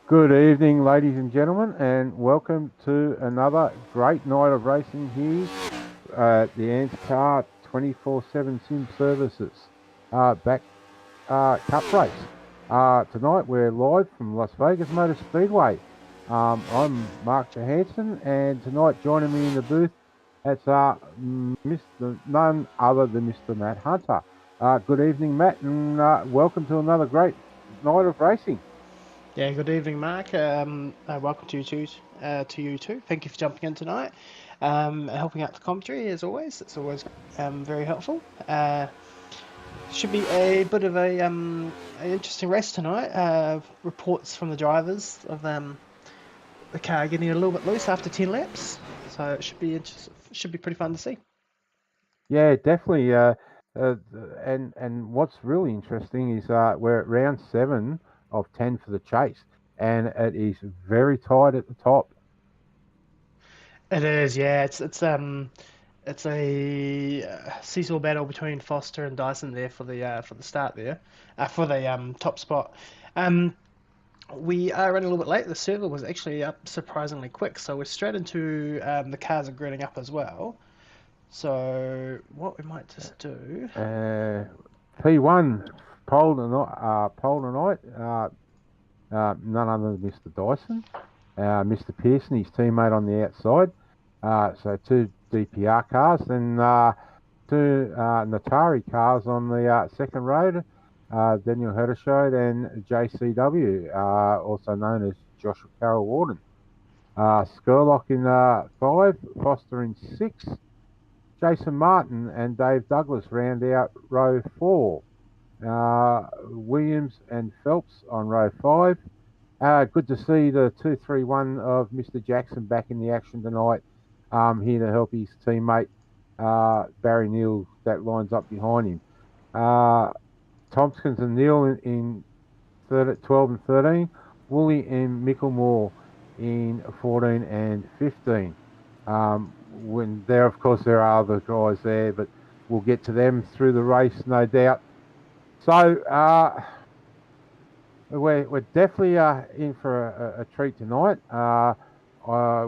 Good evening, ladies and gentlemen, and welcome to another great night of racing here at the ANZCAR 24/7 Sim Services back Cup race. Tonight we're live from Las Vegas Motor Speedway. I'm Mark Johansson, and tonight joining me in the booth it's Mr. none other than Mr. Matt Hunter. Good evening, Matt, and welcome to another great night of racing. Yeah, good evening, Mark. Welcome to you too. Thank you for jumping in tonight, helping out the commentary as always. It's always very helpful. Should be a bit of an interesting race tonight. Reports from the drivers of the car getting a little bit loose after 10 laps, so it should be pretty fun to see. Yeah, definitely. Uh, and what's really interesting is we're at round 7 of 10 for the chase, and it is very tight at the top. It is, yeah. It's a seesaw battle between Foster and Dyson there for the start there, for the top spot. Um, we are running a little bit late. The server was actually up surprisingly quick, so we're straight into the cars are grading up as well. So what we might just do. Uh, P1 pole tonight. None other than Mr. Dyson, Mr. Pearson, his teammate on the outside. So two DPR cars, then two Natari cars on the second road. Daniel Herdeshode and JCW, also known as Joshua Carroll Warden. Skurlock in 5, Foster in 6, Jason Martin and Dave Douglas round out row 4. Williams and Phelps on row 5. Good to see the 231 of Mr. Jackson back in the action tonight, here to help his teammate Barry Neal that lines up behind him. Tompkins and Neal in 12 and 13. Woolley and Micklemore in 14 and 15. When there, of course, there are other guys there, but we'll get to them through the race, no doubt. So we're definitely in for a treat tonight.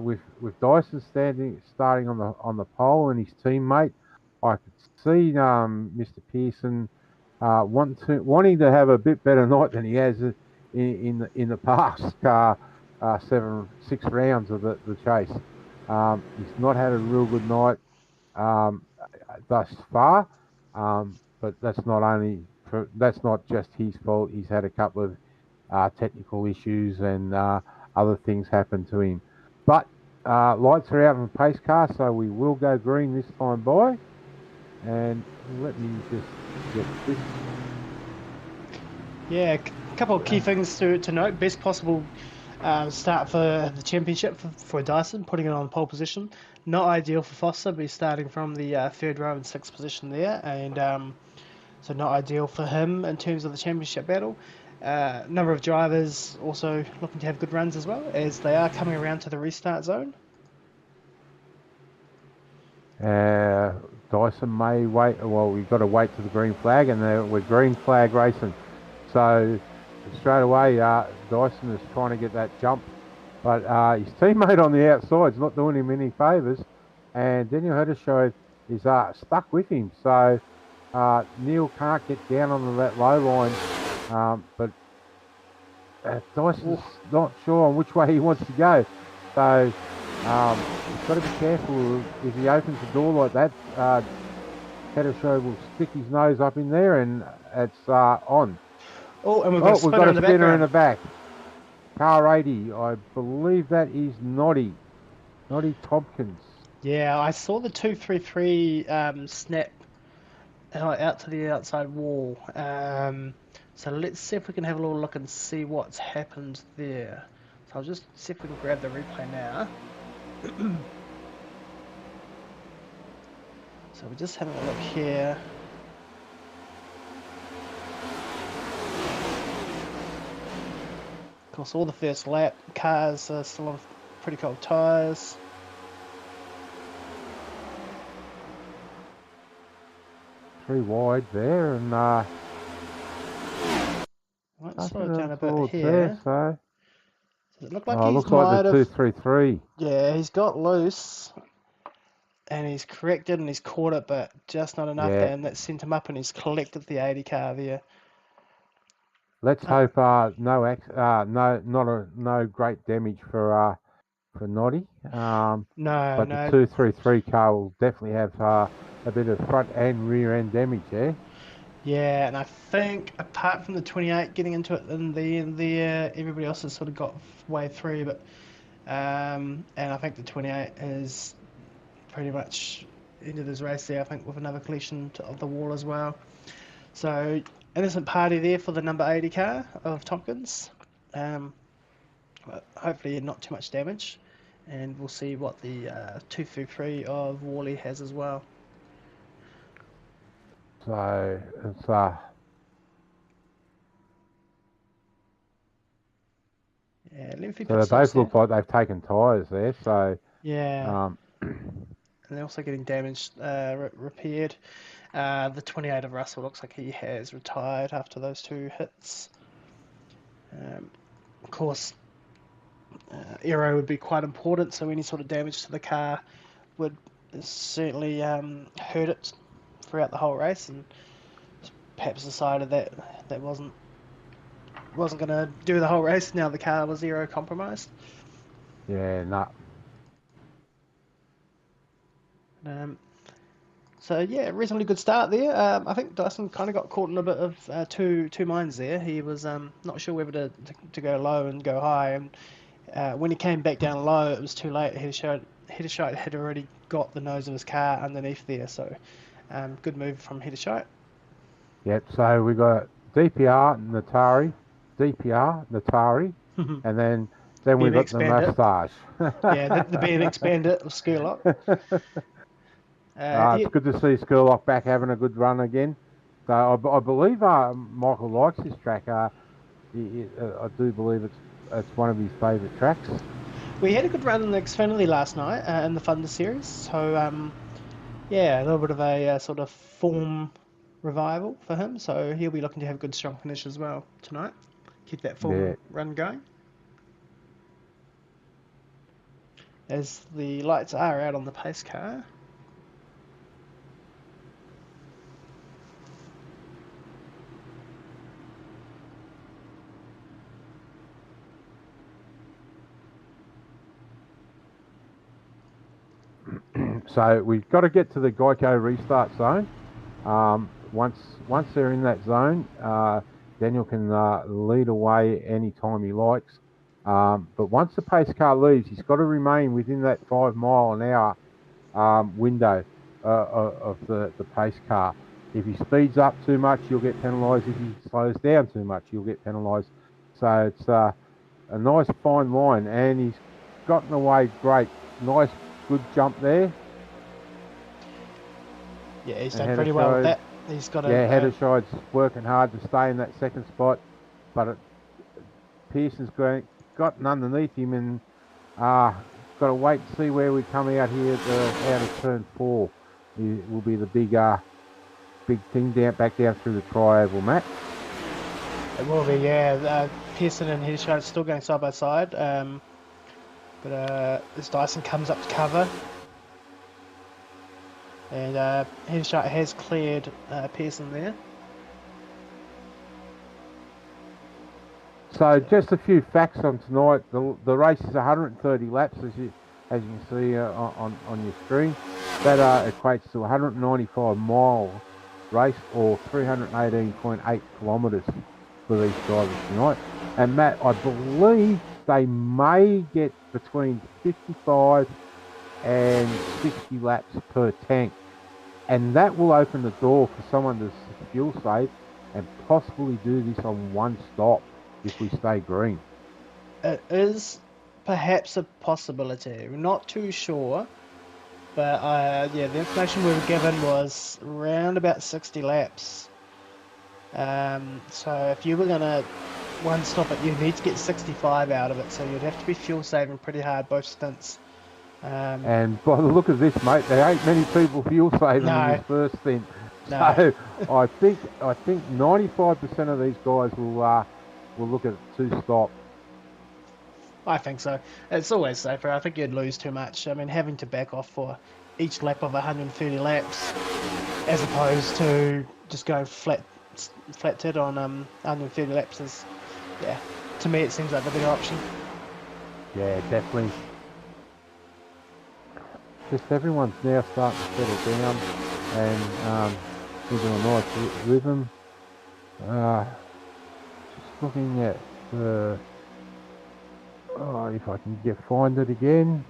With Dyson starting on the pole and his teammate, I could see Mr. Pearson wanting to have a bit better night than he has in the past 6 rounds of the chase. He's not had a real good night thus far, but that's not just his fault. He's had a couple of technical issues and other things happen to him. But lights are out on the pace car, so we will go green this time by. And let me just get this. Yeah, a couple of key things to note. Best possible start for the championship for Dyson, putting it on pole position. Not ideal for Foster, be starting from the third row and sixth position there, and so not ideal for him in terms of the championship battle. Number of drivers also looking to have good runs as well, as they are coming around to the restart zone. Dyson may wait. Well, we've got to wait to the green flag, and we're green flag racing. So straight away, Dyson is trying to get that jump, but his teammate on the outside is not doing him any favours, and Daniel Herdeshode is stuck with him. So Neil can't get down onto that low line, but Dyson's not sure on which way he wants to go. So he's got to be careful. If he opens the door like that, Herdeshode will stick his nose up in there, and it's on. Oh, and we've got a spinner in the back. Car 80, I believe that is Noddy Tompkins. Yeah, I saw the 233 snap out to the outside wall. So let's see if we can have a little look and see what's happened there. So I'll just see if we can grab the replay now. So we're just having a look here. Of course, all the first lap cars are still on pretty cold tyres. Three wide there, and Let's slow it down a bit here. So Does it look like Oh, it he's looks like might the have? 233. Yeah, he's got loose and he's corrected and he's caught it, but just not enough Yeah, there, and that sent him up and he's collected the 80 car there. let's Uh, hope no great damage for Noddy. no, But the no. 233 car will definitely have a bit of front and rear end damage there. Yeah, and I think apart from the 28 getting into it in the end there, everybody else has sort of got way through, but and I think the 28 is pretty much ended his race there, I think, with another collision of the wall as well. So, innocent party there for the number 80 car of Tompkins. Um, but hopefully not too much damage. And we'll see what the 233 of Worley has as well. So it's Yeah, Lengthy so pit they stops both there. look like they've taken tyres there. So Yeah, um, and they're also getting damaged, repaired. The 28 of Russell looks like he has retired after those two hits. Of course, aero would be quite important, so any sort of damage to the car would certainly hurt it throughout the whole race, and perhaps decided that that wasn't going to do the whole race. Now the car was aero compromised. yeah, no. Um, so yeah, reasonably good start there. I think Dyson kind of got caught in a bit of two minds there. He was not sure whether to go low and go high, and when he came back down low, it was too late. Heddershot had already got the nose of his car underneath there, so good move from Heddershot. Yep. So we got DPR Natari, and then we got BMX the Bandit. moustache. Yeah, the BMX Bandit of Skurlock. It's good to see Skurlock back having a good run again. So I believe Michael likes this track. I do believe it's one of his favourite tracks. We had a good run in the Xfinity last night in the Thunder Series, so yeah, a little bit of a sort of form revival for him. So he'll be looking to have a good strong finish as well tonight. Keep that Yeah. form run going. As the lights are out on the pace car. So we've got to get to the Geico restart zone. Once they're in that zone, Daniel can lead away anytime he likes. But once the pace car leaves, he's got to remain within that 5 mile an hour window of the pace car. If he speeds up too much, you'll get penalised. If he slows down too much, you'll get penalised. So it's a nice fine line, and he's gotten away great. Nice, good jump there. Yeah, he's done pretty well with that. He's got a Heddershide's working hard to stay in that second spot, but Pearson's gotten underneath him, and got to wait and see where we come out here out of turn 4. It will be the big thing back down through the tri-oval, Matt. It will be, yeah. Pearson and Heddershot still going side by side, but as Dyson comes up to cover, and Heddershot has cleared Pearson there. So just a few facts on tonight. The race is 130 laps, as you can see on your screen. That equates to 195 mile race, or 318.8 kilometres for these drivers tonight. And Matt, I believe they may get between 55 and 60 laps per tank, and that will open the door for someone to fuel save and possibly do this on one stop if we stay green. It is perhaps a possibility. We're not too sure, but yeah, the information we were given was around about 60 laps. So if you were gonna one stop it, you need to get 65 out of it. So you'd have to be fuel saving pretty hard both stints. And by the look of this, mate, there ain't many people fuel saving in this first stint. No. So I think 95% of these guys will look at 2 stop. I think so. It's always safer. I think you'd lose too much. I mean, having to back off for each lap of 130 laps, as opposed to just going flat tit on 130 laps is, yeah. To me, it seems like the better option. Yeah, definitely. Just everyone's now starting to settle down and into a nice rhythm. Just looking at the, if I can find it again,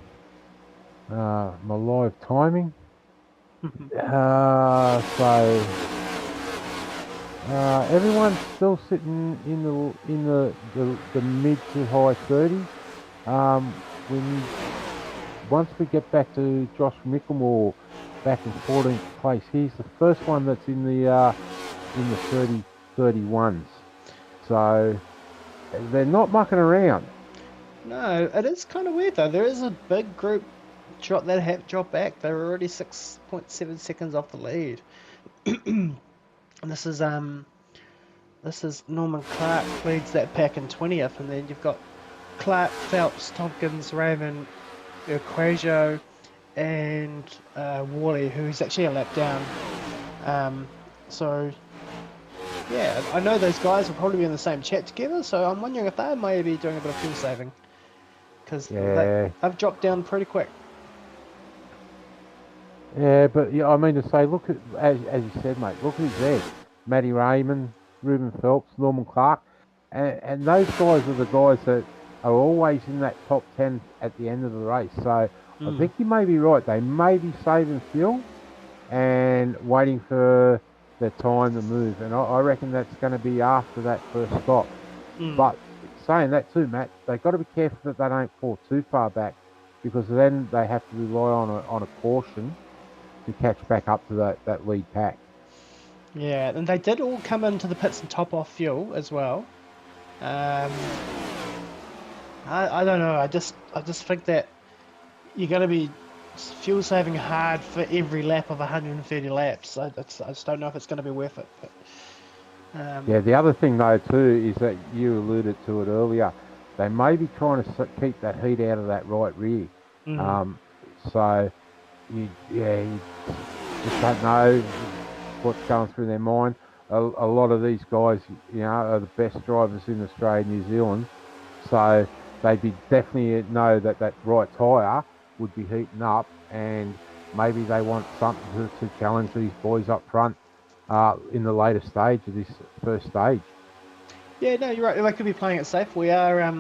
my live timing. So everyone's still sitting in the mid to high 30s. Once we get back to Josh Mickelmore back in 14th place, he's the first one that's in the 31s. So they're not mucking around. No, it is kind of weird though. There is a big group that have dropped back. They're already 6.7 seconds off the lead. And this is Norman Clark leads that pack in 20th, and then you've got Clark, Phelps, Tompkins, Raymond, Equajo, and Worley, who's actually a lap down. So yeah, I know those guys will probably be in the same chat together, so I'm wondering if they may be doing a bit of fuel saving, because they've dropped down pretty quick. Yeah, but yeah, I mean to say, look at as you said, mate. Look who's there: Matty Raymond, Ruben Phelps, Norman Clark, and those guys are the guys that are always in that top 10 at the end of the race. So I think you may be right. They may be saving fuel and waiting for the time to move, and I reckon that's going to be after that first stop. But saying that too, Matt, they've got to be careful that they don't fall too far back, because then they have to rely on a caution to catch back up to that lead pack. Yeah, and they did all come into the pits and top off fuel as well. I don't know. I just think that you're going to be fuel saving hard for every lap of 130 laps. I just don't know if it's going to be worth it. But, yeah, the other thing though too is that you alluded to it earlier. They may be trying to keep that heat out of that right rear. So you just don't know what's going through their mind. A lot of these guys, are the best drivers in Australia and New Zealand. So they'd be definitely know that right tyre would be heating up, and maybe they want something to challenge these boys up front in the later stage of this first stage. Yeah, no, you're right. They could be playing it safe. We are.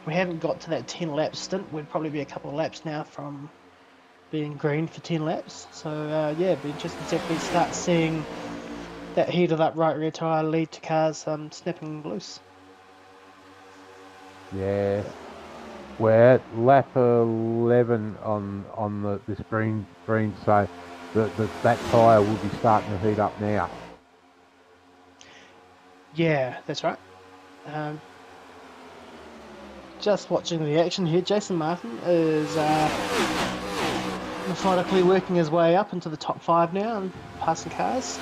We haven't got to that 10 lap stint. We'd probably be a couple of laps now from being green for 10 laps. So yeah, it'd be interesting to actually start seeing that heat of that right rear tyre lead to cars snapping loose. Yeah. We're at lap 11 on this green, so that tyre will be starting to heat up now. Yeah, that's right. Just watching the action here, Jason Martin is methodically working his way up into the top 5 now and passing cars.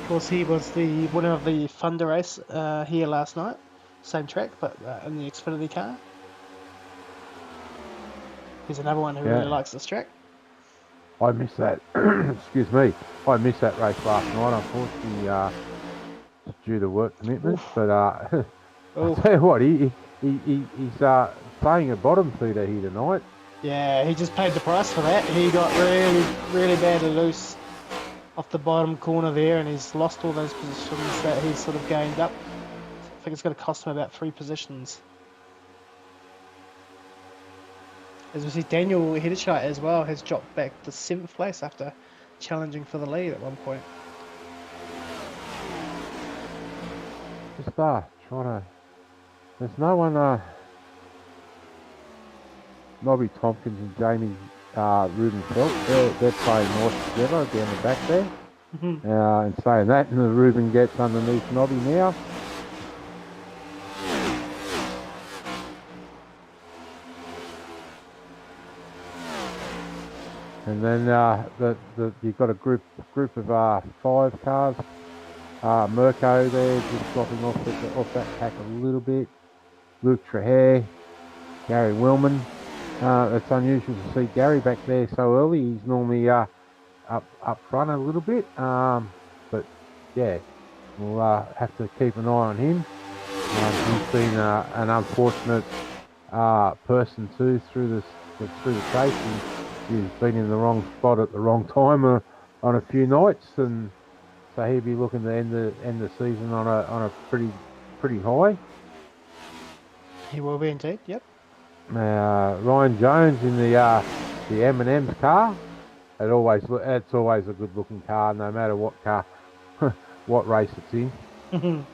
Of course, he was the winner of the Thunder race here last night. Same track, but in the Xfinity car. He's another one who really likes this track. I missed that. Excuse me. I missed that race last night, unfortunately, due to work commitments. But I'll tell you what, he's playing a bottom feeder here tonight. Yeah, he just paid the price for that. He got really, really badly loose off the bottom corner there, and he's lost all those positions that he's sort of gained up. I think it's going to cost him about 3 positions. As we see, Daniel Hideshite as well has dropped back to 7th place after challenging for the lead at one point. Just trying to... There's no one... Nobby Tompkins and Jamie Ruben Phelps, they're playing nice together down the back there. And saying that, and the Ruben gets underneath Nobby now. And then you've got a group of 5 cars. Mirko there just dropping off that pack a little bit. Luke Traher Gary Willman. It's unusual to see Gary back there so early. He's normally up front a little bit. But yeah, we'll have to keep an eye on him. He's been an unfortunate person too through the chase. He's been in the wrong spot at the wrong time on a few nights, and so he'll be looking to end the season on a pretty high. He will be indeed. Yep. Ryan Jones in the M&M's car. It's always a good looking car, no matter what car, what race it's in.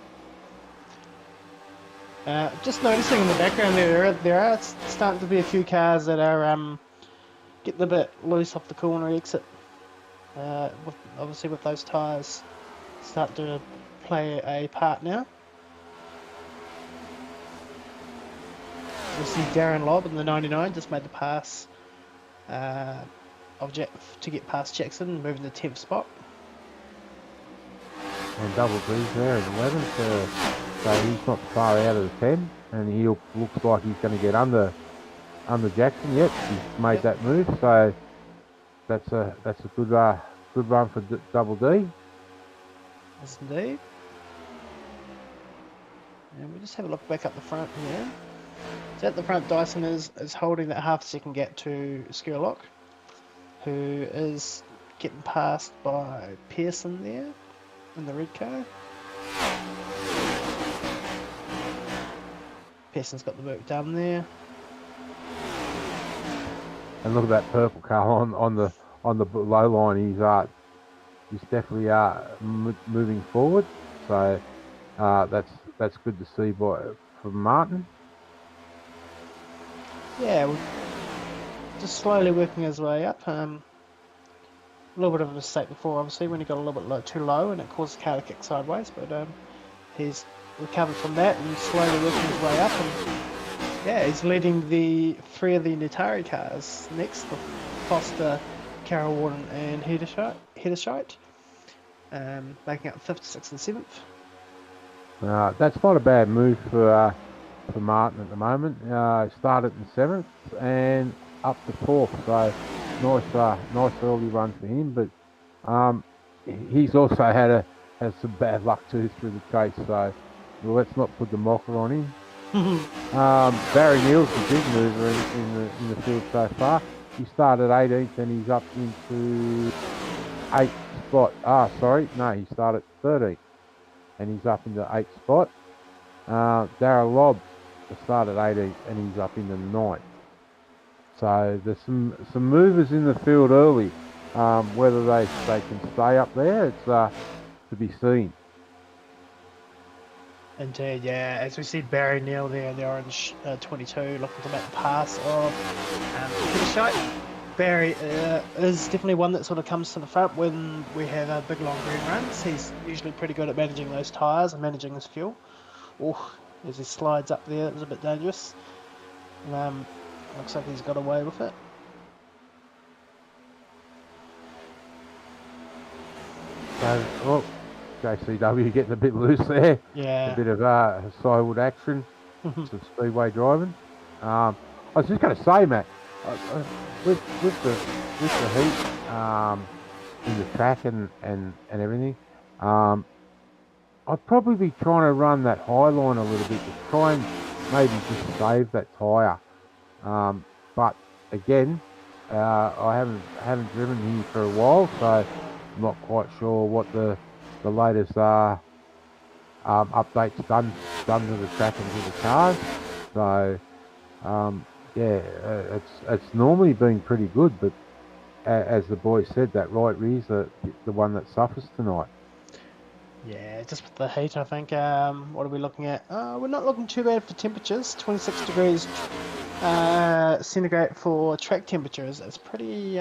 Just noticing in the background there are starting to be a few cars that are getting a bit loose off the corner exit. Obviously with those tyres start to play a part now. We see Darren Lobb in the 99 just made the pass to get past Jackson, moving to 10th spot. And Double D's there in 11th, so he's not far out of the 10, and he looks like he's going to get under Jackson. Yep, he's made that move, so that's a good run for Double D. Yes, indeed. And we just have a look back up the front here. So at the front, Dyson is holding that half second gap to Skurlock, who is getting passed by Pearson there in the red car. Pearson's got the work done there. And look at that purple car on the low line. He's definitely moving forward. So that's good to see from Martin. Yeah, we're just slowly working his way up. A little bit of a mistake before, obviously, when he got a little bit too low and it caused the car to kick sideways. But he's recovered from that and slowly working his way up. And yeah, he's leading the 3 of the Natari cars next: the Foster, Carroll Warden, and Heddershite, making up 5th, 6th, and 7th. That's not a bad move for Martin at the moment. Started in 7th and up to 4th, so nice early run for him. But he's also had some bad luck too through the chase, so let's not put the mocker on him. Barry Neal's the big mover in the field so far. He started 18th and he's up into 8th spot. He started 13th and he's up into 8th spot. Darryl Lobb started 18th and he's up into 9th. So there's some movers in the field early. Whether they can stay up there, it's to be seen. Indeed, yeah. As we see Barry Neal there in the orange 22 looking to make the pass of Heddershite. Barry is definitely one that sort of comes to the front when we have big long green runs. He's usually pretty good at managing those tyres and managing his fuel. As he slides up there, it was a bit dangerous. Looks like he's got away with it. So, JCW getting a bit loose there. Yeah. A bit of sideward action, some speedway driving. I was just going to say, Matt, with the heat in the track and everything, I'd probably be trying to run that high line a little bit to try and maybe just save that tyre. But again, I haven't driven here for a while, so I'm not quite sure what the latest updates done to the track and to the cars. So it's normally been pretty good, but as the boys said, that right rear's the one that suffers tonight. Yeah, just with the heat, I think. What are we looking at? We're not looking too bad for temperatures. 26 degrees centigrade for track temperatures. It's pretty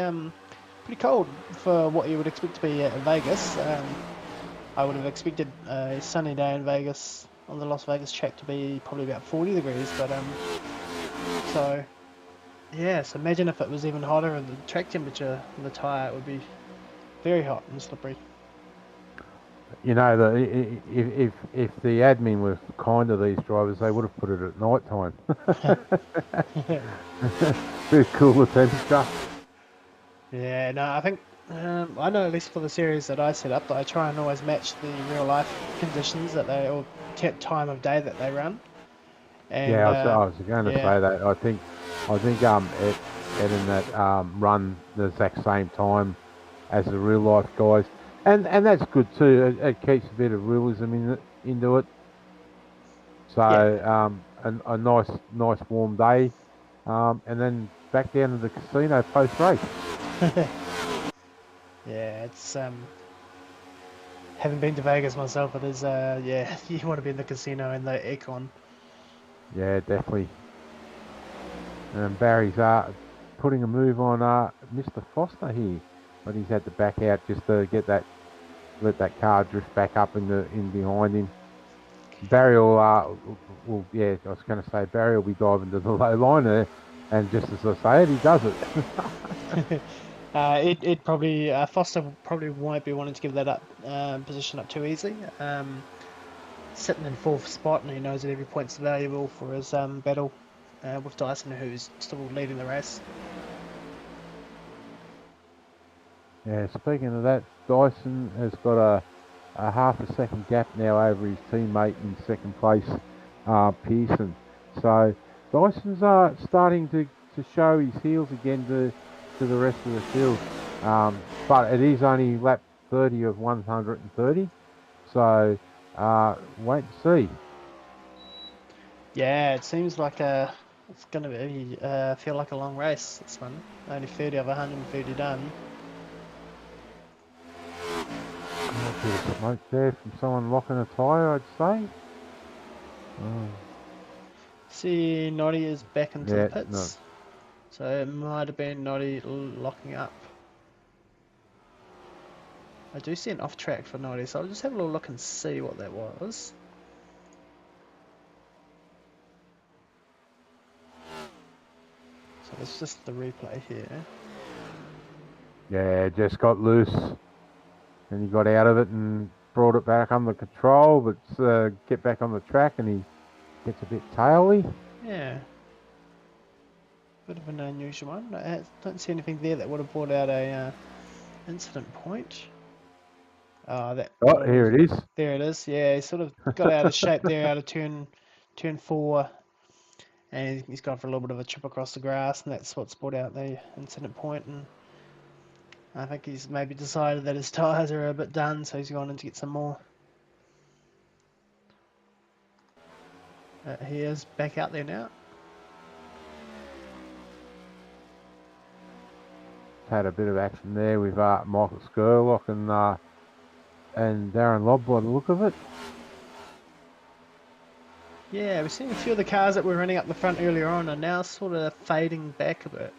cold for what you would expect to be at Vegas. I would have expected a sunny day in Vegas on the Las Vegas track to be probably about 40 degrees. But so imagine if it was even hotter and the track temperature in the tyre, it would be very hot and slippery. You know, if the admin was kind to these drivers, they would have put it at night time. Bit cooler temperature. Yeah, no, I think I know at least for the series that I set up that I try and always match the real life conditions that they or time of day that they run. And Yeah, I was going to yeah, say that. I think Ed and that run the exact same time as the real life guys, and that's good too. It keeps a bit of realism into it. So yeah, a nice warm day, and then back down to the casino post race. yeah. It's haven't been to Vegas myself, but there's yeah, you want to be in the casino and the aircon. Yeah, definitely. And Barry's putting a move on Mr. Foster here, but he's had to back out just to let that car drift back up in behind him. Barry will yeah, I was going to say Barry will be driving to the low line there, and just as I say it, he does it. It probably Foster probably won't be wanting to give that up position up too easily. Sitting in fourth spot, and he knows that every point's valuable for his battle with Dyson, who's still leading the race. Yeah, speaking of that, Dyson has got a half a second gap now over his teammate in second place, Pearson. So Dyson's starting to show his heels again to the rest of the field. But it is only lap 30 of 130. So wait to see. Yeah, it seems like it's going to be feel like a long race. This one, only 30 of 130 done. A bit of smoke there from someone locking a tyre, I'd say. Oh, See, Noddy is back into the yeah, no. pits, so it might have been Noddy locking up. I do see an off track for Noddy, so I'll just have a little look and see what that was. So it's just the replay here. Yeah, just got loose. And he got out of it and brought it back under control, but get back on the track and he gets a bit taily. Yeah, bit of an unusual one. I don't see anything there that would have brought out a incident point. Oh, that Oh, here it is. there it is. Yeah, he sort of got out of shape there, out of turn 4, and he's gone for a little bit of a trip across the grass, and that's what's brought out the incident point. And I think he's maybe decided that his tyres are a bit done, so he's gone in to get some more. He is back out there now. Had a bit of action there with Michael Skurlock and Darren Lobb by the look of it. Yeah, we're seeing a few of the cars that were running up the front earlier on are now sort of fading back a bit.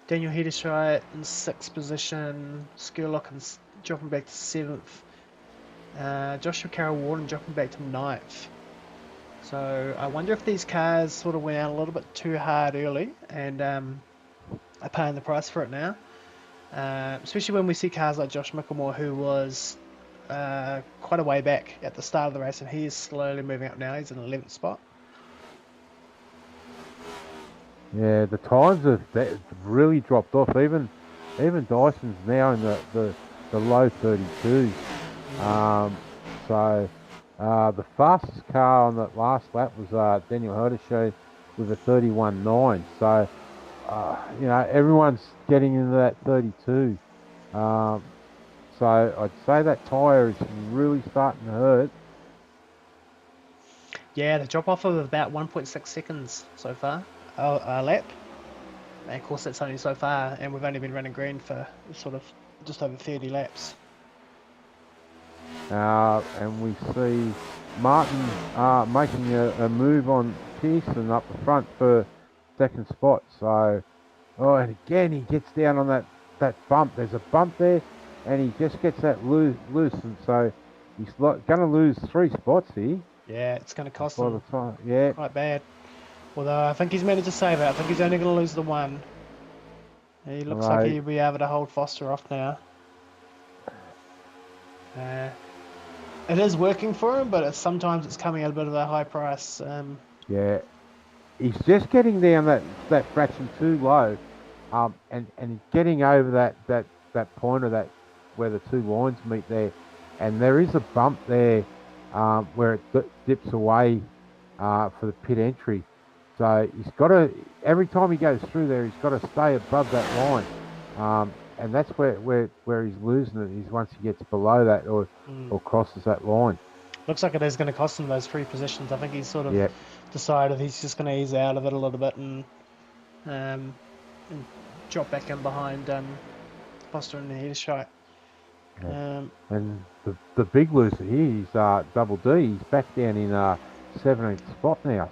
Daniel Hederscheit in 6th position, Skurlock dropping back to 7th, Joshua Carroll-Warden dropping back to 9th. So I wonder if these cars sort of went out a little bit too hard early and are paying the price for it now. Especially when we see cars like Josh Mickelmore, who was quite a way back at the start of the race, and he is slowly moving up now. He's in 11th spot. Yeah, the times have really dropped off. Even Dyson's now in the low 32s. So the fastest car on that last lap was Daniel Herdeshow with a 31.9. So you know, everyone's getting into that 32. So I'd say that tyre is really starting to hurt. Yeah, the drop off of about 1.6 seconds so far, a lap. And of course, that's only so far, and we've only been running green for sort of just over 30 laps. And we see Martin making a move on Pearson up the front for second spot. So, and again he gets down on that bump. There's a bump there, and he just gets that loose, and so he's going to lose 3 spots here. Yeah, it's going to cost him Yeah, quite bad. Although I think he's managed to save it. I think he's only going to lose the 1. He looks like he'll be able to hold Foster off now. It is working for him, but sometimes it's coming at a bit of a high price. Yeah, he's just getting down that fraction too low, and he's getting over that point of that where the two lines meet there, and there is a bump there, where it dips away, for the pit entry. So he's got to, every time he goes through there, he's got to stay above that line, and that's where he's losing it. Is once he gets below that or crosses that line. Looks like it is going to cost him those 3 positions. I think he's sort of Yep. decided he's just going to ease out of it a little bit and drop back in behind Foster and Hedershite. And the big loser here is Double D. He's back down in 17th spot now.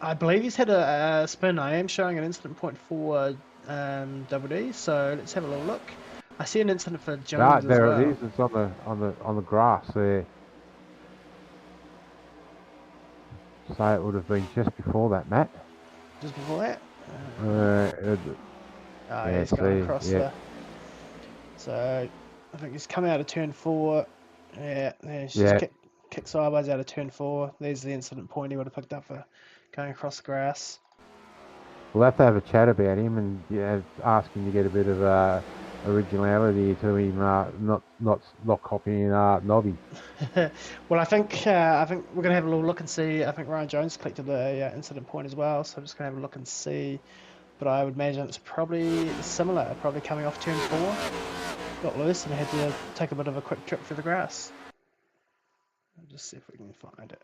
I believe he's had a spin. I am showing an incident point for Double D, so let's have a little look. I see an incident for Jones There as well. it is. It's on the grass there. So it would have been just before that, Matt. Just before that? Yeah, he's going across there. So I think he's come out of turn 4. Yeah, he's just kicked sideways out of turn 4. There's the incident point he would have picked up for going across the grass. We'll have to have a chat about him and ask him to get a bit of originality to him, not copying Nobby. Well, I think we're gonna have a little look and see. I think Ryan Jones collected the incident point as well, so I'm just gonna have a look and see. But I would imagine it's probably similar. Probably coming off turn 4, got loose and had to take a bit of a quick trip through the grass. I'll just see if we can find it.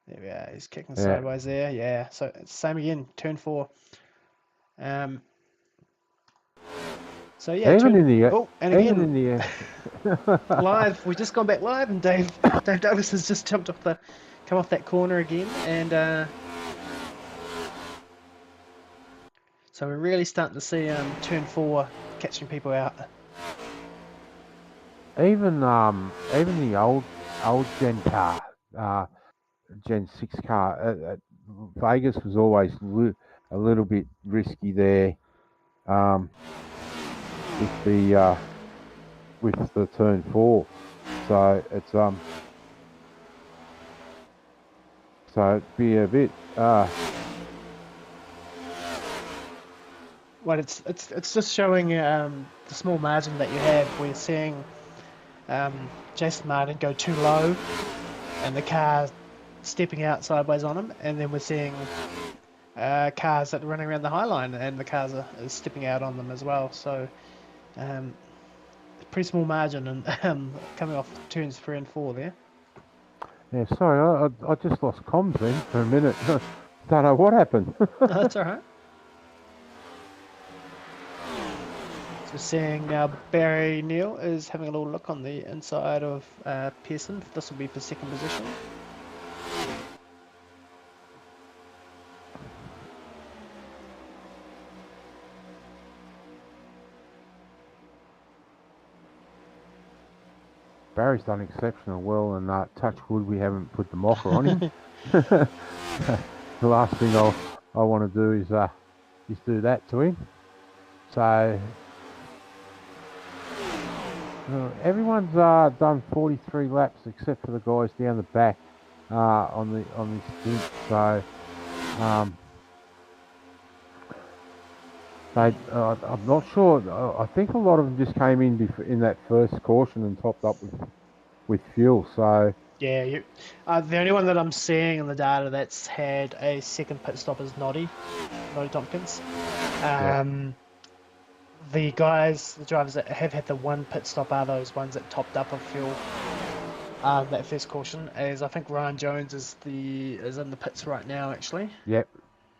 There we are. He's kicking sideways there. Yeah. So it's the same again. Turn 4. So yeah. Even in the and again in the live. We've just gone back live, and Dave Douglas has just come off that corner again, and so we're really starting to see turn 4 catching people out. Even the old Gen car, Gen 6 car, Vegas was always a little bit risky there, with the turn 4. So it's so it'd be a bit Well, it's just showing the small margin that you have. We're seeing Jason Martin go too low, and the car stepping out sideways on him, and then we're seeing cars that are running around the high line, and the cars are stepping out on them as well. So pretty small margin, and coming off turns 3 and 4 there. Yeah, sorry, I just lost comms then for a minute. Don't know what happened. No, that's all right. So we're seeing now Barry Neal is having a little look on the inside of Pearson. This will be for second position. Barry's done exceptional well, and touch wood, we haven't put the mocker on him. The last thing I want to do is do that to him. So everyone's done 43 laps except for the guys down the back on this stint. So I'm not sure. I think a lot of them just came in that first caution and topped up with fuel. So yeah, the only one that I'm seeing in the data that's had a second pit stop is Noddy Tompkins. The drivers that have had the one pit stop are those ones that topped up of fuel. That first caution, as I think Ryan Jones is in the pits right now, actually. Yep,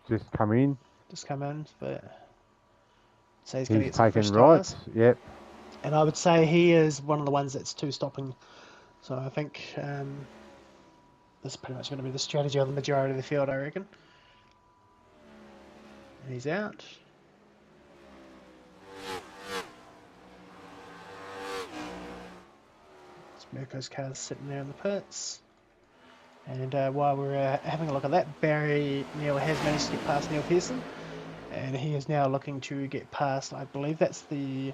just come in, but. So he's taking rights. Yep. And I would say he is one of the ones that's two stopping. So I think this is pretty much going to be the strategy of the majority of the field, I reckon. And he's out. Mirko's car's sitting there in the pits. And while we're having a look at that, Barry Neal has managed to get past Neil Pearson. and he is now looking to get past, I believe that's the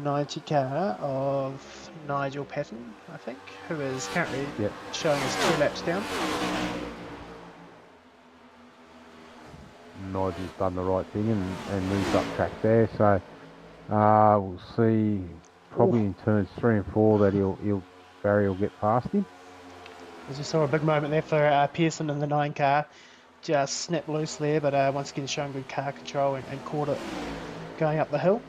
90 car of Nigel Patton, I think, who is currently showing us 2 laps down. Nigel's done the right thing and moved up track there. So we'll see probably in turns 3 and 4 that Barry will get past him. As we saw a big moment there for Pearson in the 9 car, just snapped loose there, but once again showing good car control and caught it going up the hill.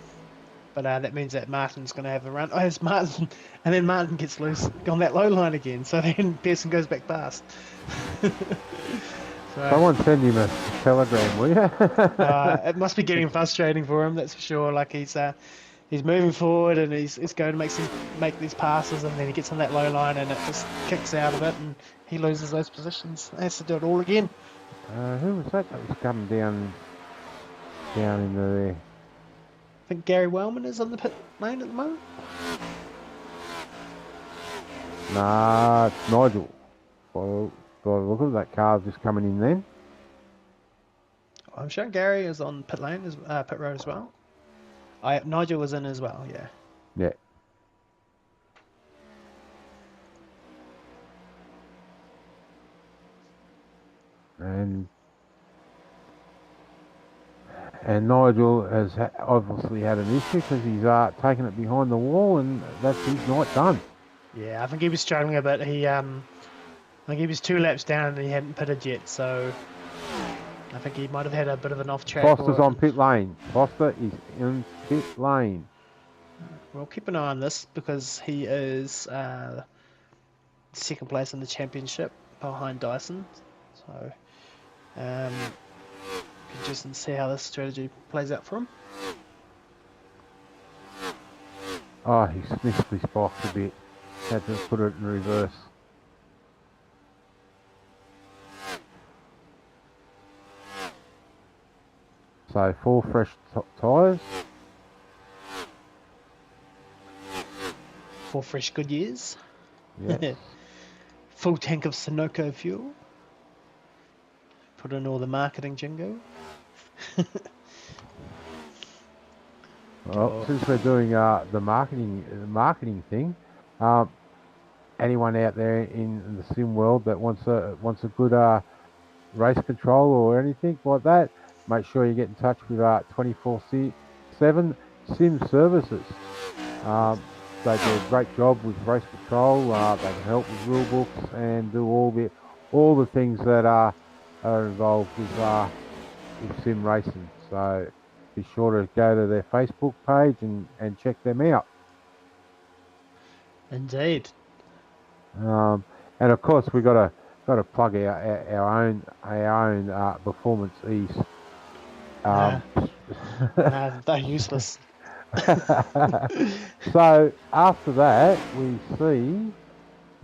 But that means that Martin's going to have a run. Oh, it's Martin, and then Martin gets loose on that low line again. So then Pearson goes back past. Someone send him a telegram, will you? It must be getting frustrating for him, that's for sure. Like he's moving forward and he's going to make these passes, and then he gets on that low line and it just kicks out of it and he loses those positions. He has to do it all again. Who was that was coming down into there? I think Gary Wellman is on the pit lane at the moment. Nah, it's Nigel. By the look of that car just coming in then. I'm sure Gary is on pit lane, pit road as well. Nigel was in as well, yeah. Yeah. And Nigel has obviously had an issue because he's taken it behind the wall, and that's his night done. Yeah, I think he was struggling a bit. I think he was 2 laps down and he hadn't pitted yet, so I think he might have had a bit of an off track. Foster's on pit lane. Foster is in pit lane. We'll keep an eye on this because he is second place in the championship behind Dyson. So just see how this strategy plays out for him. Oh, he sniffed his box a bit. Had to put it in reverse. So 4 fresh tyres. 4 fresh Goodyears. Yes. Full tank of Sunoco fuel. Put in all the marketing jingo. Well, since we're doing the marketing thing, anyone out there in the sim world that wants a good race control or anything like that, make sure you get in touch with 24/7 Sim Services. They do a great job with race control. They can help with rule books and do all the things that are involved with sim racing. So be sure to go to their Facebook page and check them out. Indeed. And of course we got to plug our own Performance Ease. They're useless. So after that, we see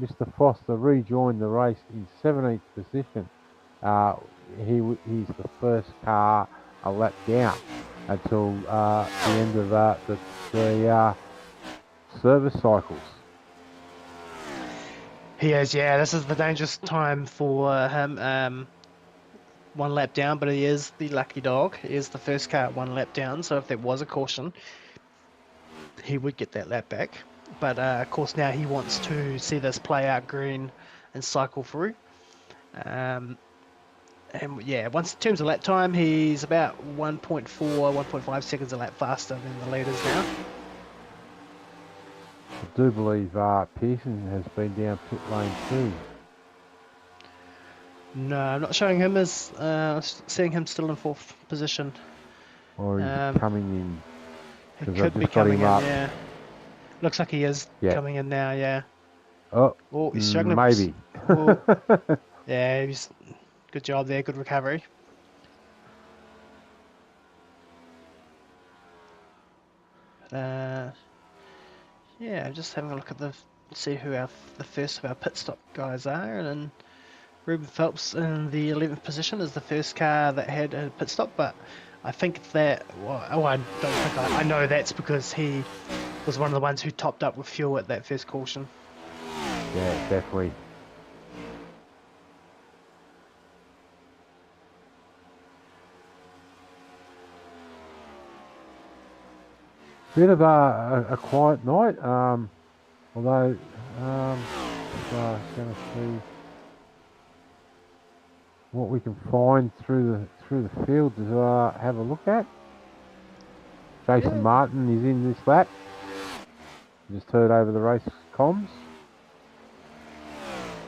Mr. Foster rejoin the race in 17th position. He's the first car a lap down until the end of the service cycles. He is, yeah. This is the dangerous time for him. 1 lap down, but he is the lucky dog. He is the first car at 1 lap down, so if there was a caution, he would get that lap back. But of course now he wants to see this play out green and cycle through. And yeah, once in terms of lap time, he's about 1.4, 1.5 seconds a lap faster than the leaders now. I do believe Pearson has been down pit lane too. No, I'm not showing him as seeing him still in 4th position. Or he's coming in. He could be coming in, yeah. Looks like he is coming in now, yeah. Oh, he's struggling. Maybe. Yeah, good job there, good recovery. Yeah, I'm just having a look at see who the first of our pit stop guys are, and then Ruben Phelps in the 11th position is the first car that had a pit stop, but I think that, I know that's because he was one of the ones who topped up with fuel at that first caution. Yeah, definitely. bit of a quiet night. Although, so going to see what we can find through the field to have a look at. Jason Martin is in this lap. Just heard over the race comms.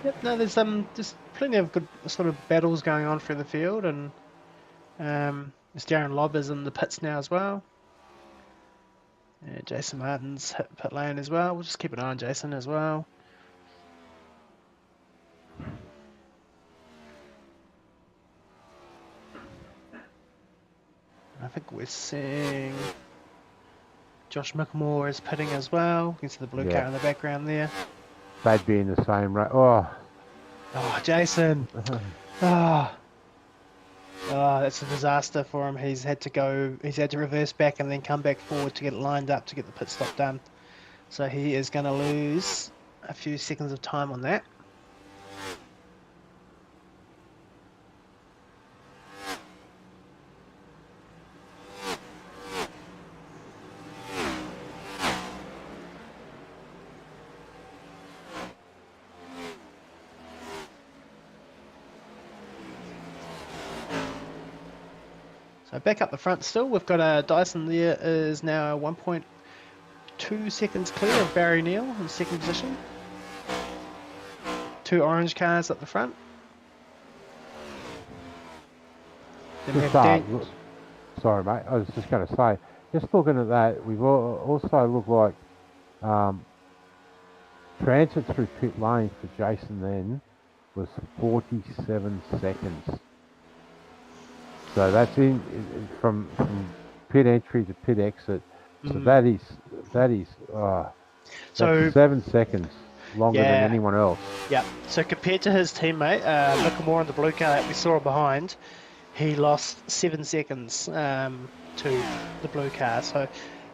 Yep. No, there's plenty of good sort of battles going on through the field, and there's Darren Lobbers in the pits now as well. Yeah, Jason Martin's hit pit lane as well. We'll just keep an eye on Jason as well. I think we're seeing Josh Micklemore is pitting as well. You can see the blue car in the background there. They'd be in the same race. Oh, Jason. Oh, that's a disaster for him. He's had to reverse back and then come back forward to get it lined up to get the pit stop done. So he is going to lose a few seconds of time on that. So back up the front still, we've got Dyson there is now 1.2 seconds clear of Barry Neal in second position. 2 orange cars up the front. Then we have sorry mate, I was just going to say, just looking at that, we've also looked like transit through pit lane for Jason then was 47 seconds. So that's from pit entry to pit exit. So that is so 7 seconds longer than anyone else. Yeah. So compared to his teammate, Micklemore in the blue car that we saw behind, he lost 7 seconds to the blue car. So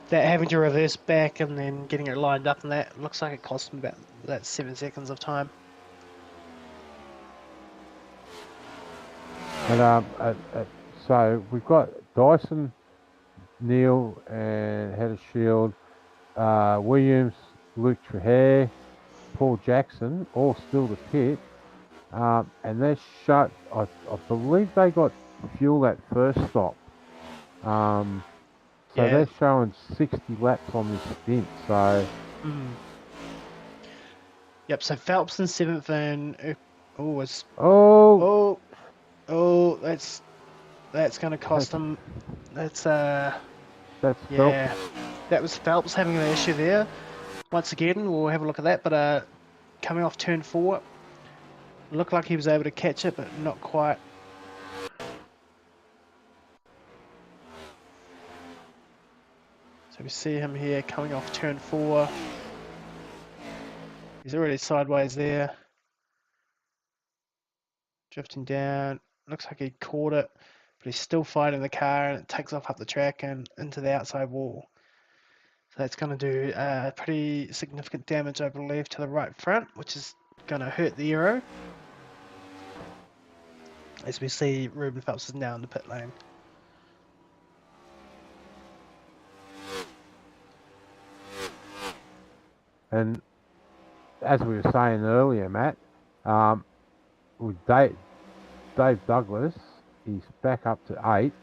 that having to reverse back and then getting it lined up, and that looks like it cost him about that 7 seconds of time. And so we've got Dyson, Neal, and Head of Shield, Williams, Luke Trahere, Paul Jackson, all still to pit, and they're shut. I believe they got fuel at first stop. So they're showing 60 laps on this stint. So. Yep. So Phelps in 7th, and that's going to cost him. That's Phelps. That was Phelps having an issue there. Once again, we'll have a look at that. But coming off turn 4, looked like he was able to catch it, but not quite. So we see him here coming off turn 4. He's already sideways there. Drifting down. Looks like he caught it, but he's still fighting the car, and it takes off up the track and into the outside wall. So that's going to do pretty significant damage, I believe, to the right front, which is going to hurt the aero. As we see, Ruben Phelps is now in the pit lane. And as we were saying earlier, Matt, with Dave Douglas, he's back up to 8.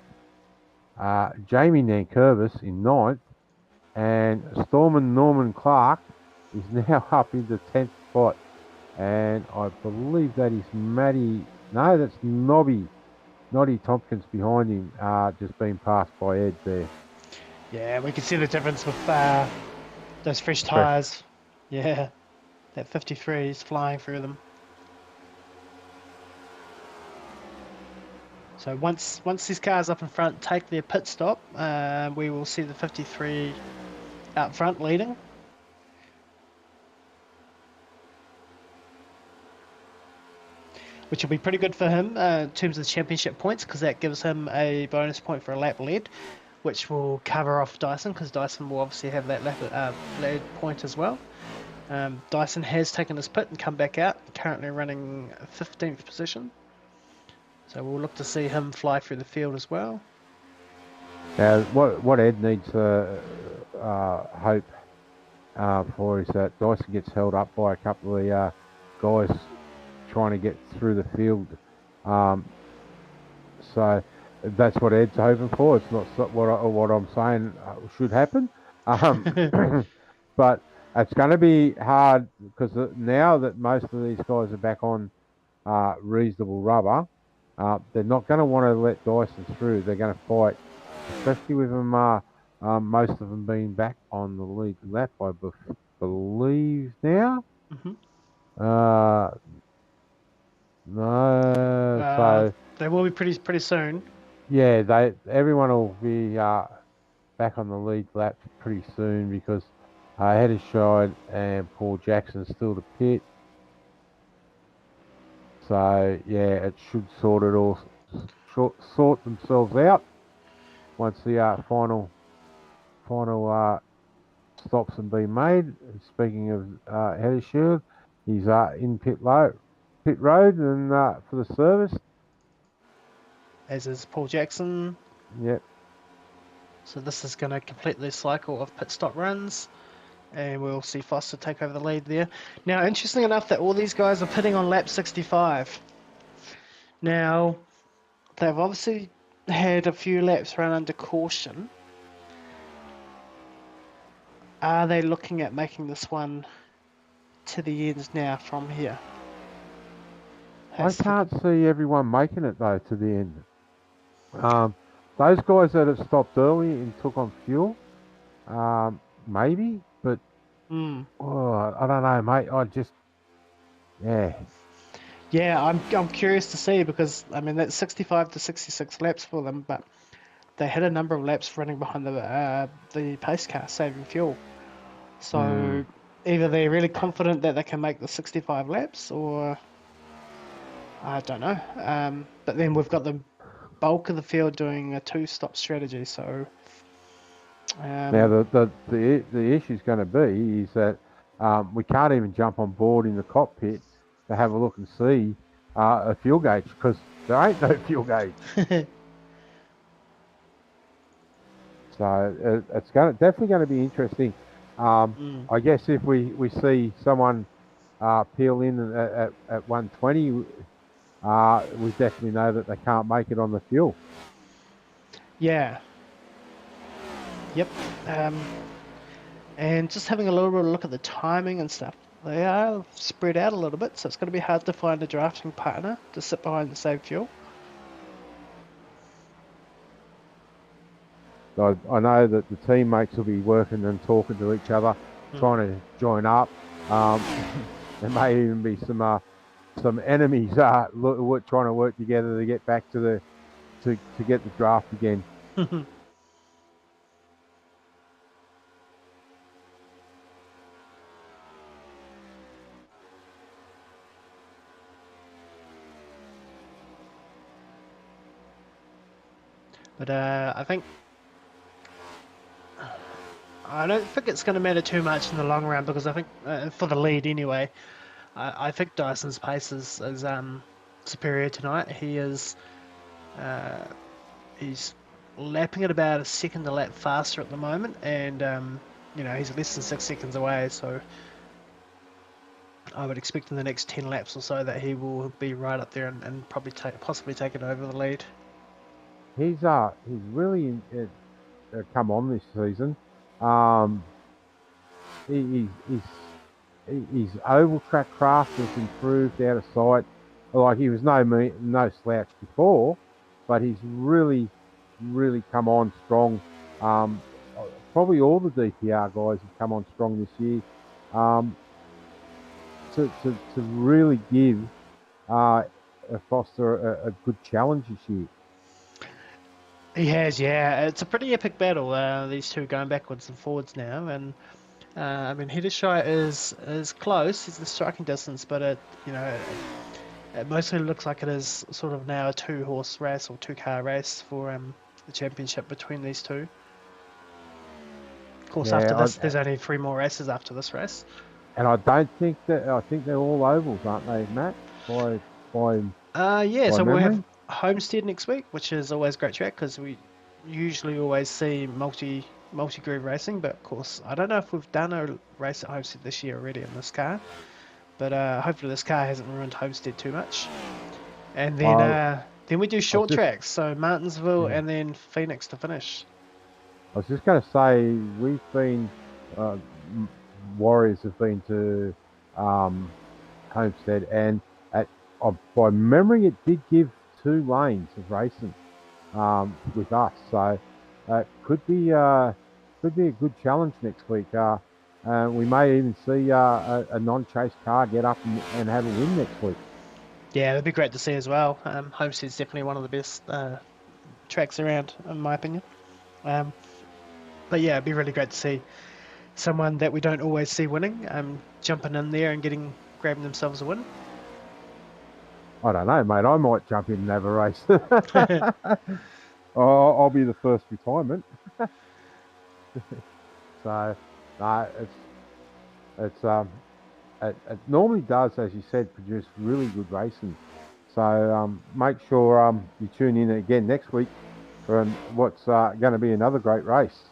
Jamie Nankervis in 9th, and Storman Norman Clark is now up into 10th spot. And I believe that is that's Noddy Tompkins behind him, just being passed by Ed there. Yeah, we can see the difference with those fresh tyres. Yeah, that 53 is flying through them. So once these cars up in front take their pit stop, we will see the 53 out front leading. Which will be pretty good for him in terms of the championship points, because that gives him a bonus point for a lap lead, which will cover off Dyson, because Dyson will obviously have that lap lead point as well. Dyson has taken his pit and come back out, currently running 15th position. So we'll look to see him fly through the field as well. Now, what Ed needs hope for is that Dyson gets held up by a couple of the guys trying to get through the field. So that's what Ed's hoping for. It's not what I'm saying should happen. But it's going to be hard because now that most of these guys are back on reasonable rubber, they're not going to want to let Dyson through. They're going to fight, especially with them. Most of them being back on the lead lap, I believe now. Mhm. No, so They will be pretty soon. yeah, everyone will be back on the lead lap pretty soon because Heddershide and Paul Jackson's still to pit. So yeah, it should sort themselves out once the final stops have been made. Speaking of Heddershide, he's in pit road and for the service. As is Paul Jackson. Yep. So this is going to complete the cycle of pit stop runs, and we'll see Foster take over the lead there. Now, interesting enough that all these guys are pitting on lap 65. Now, they've obviously had a few laps run under caution. Are they looking at making this one to the end now from here? I can't see everyone making it though to the end. Those guys that have stopped early and took on fuel, maybe, but I don't know, mate. Yeah, I'm curious to see because I mean that's 65 to 66 laps for them, but they had a number of laps running behind the pace car, saving fuel. So either they're really confident that they can make the 65 laps, or I don't know. But then we've got the bulk of the field doing a two-stop strategy. So now the issue is going to be is that we can't even jump on board in the cockpit to have a look and see a fuel gauge because there ain't no fuel gauge. So it's definitely going to be interesting. I guess if we see someone peel in at 120, we definitely know that they can't make it on the fuel. Yeah. Yep. And just having a little bit of a look at the timing and stuff. They are spread out a little bit, so it's going to be hard to find a drafting partner to sit behind and save fuel. I know that the teammates will be working and talking to each other, trying to join up. There may even be some enemies trying to work together to get back to get the draft again. But I don't think it's going to matter too much in the long run because I think for the lead anyway, I think Dyson's pace is superior tonight. He's lapping at about a second a lap faster at the moment, and he's less than 6 seconds away. So I would expect in the next 10 laps or so that he will be right up there and probably possibly taking over the lead. He's really come on this season. His oval track craft has improved out of sight. Like he was no slouch before, but he's really come on strong. Probably all the DPR guys have come on strong this year. To really give Foster a good challenge this year. He has, yeah. It's a pretty epic battle. These two going backwards and forwards now, and I mean Heddershire is close. He's the striking distance, but it mostly looks like it is sort of now a two-horse race or two-car race for the championship between these two. Of course, after this, there's only 3 more races after this race. And I think they're all ovals, aren't they, Matt? So we'll have Homestead next week, which is always a great track because we usually always see multi multi-groove racing, but of course, I don't know if we've done a race at Homestead this year already in this car, but hopefully this car hasn't ruined Homestead too much. And then we do short tracks, so Martinsville and then Phoenix to finish. I was just going to say, we've been, Warriors have been to Homestead, and by memory, it did give 2 lanes of racing with us. So it could be a good challenge next week. We may even see a non-chase car get up and have a win next week. Yeah, that'd be great to see as well. Homestead's definitely one of the best tracks around, in my opinion. But yeah, it'd be really great to see someone that we don't always see winning, jumping in there and grabbing themselves a win. I don't know, mate. I might jump in and have a race. I'll be the first retirement. So, no, it normally does, as you said, produce really good racing. So make sure you tune in again next week for what's going to be another great race.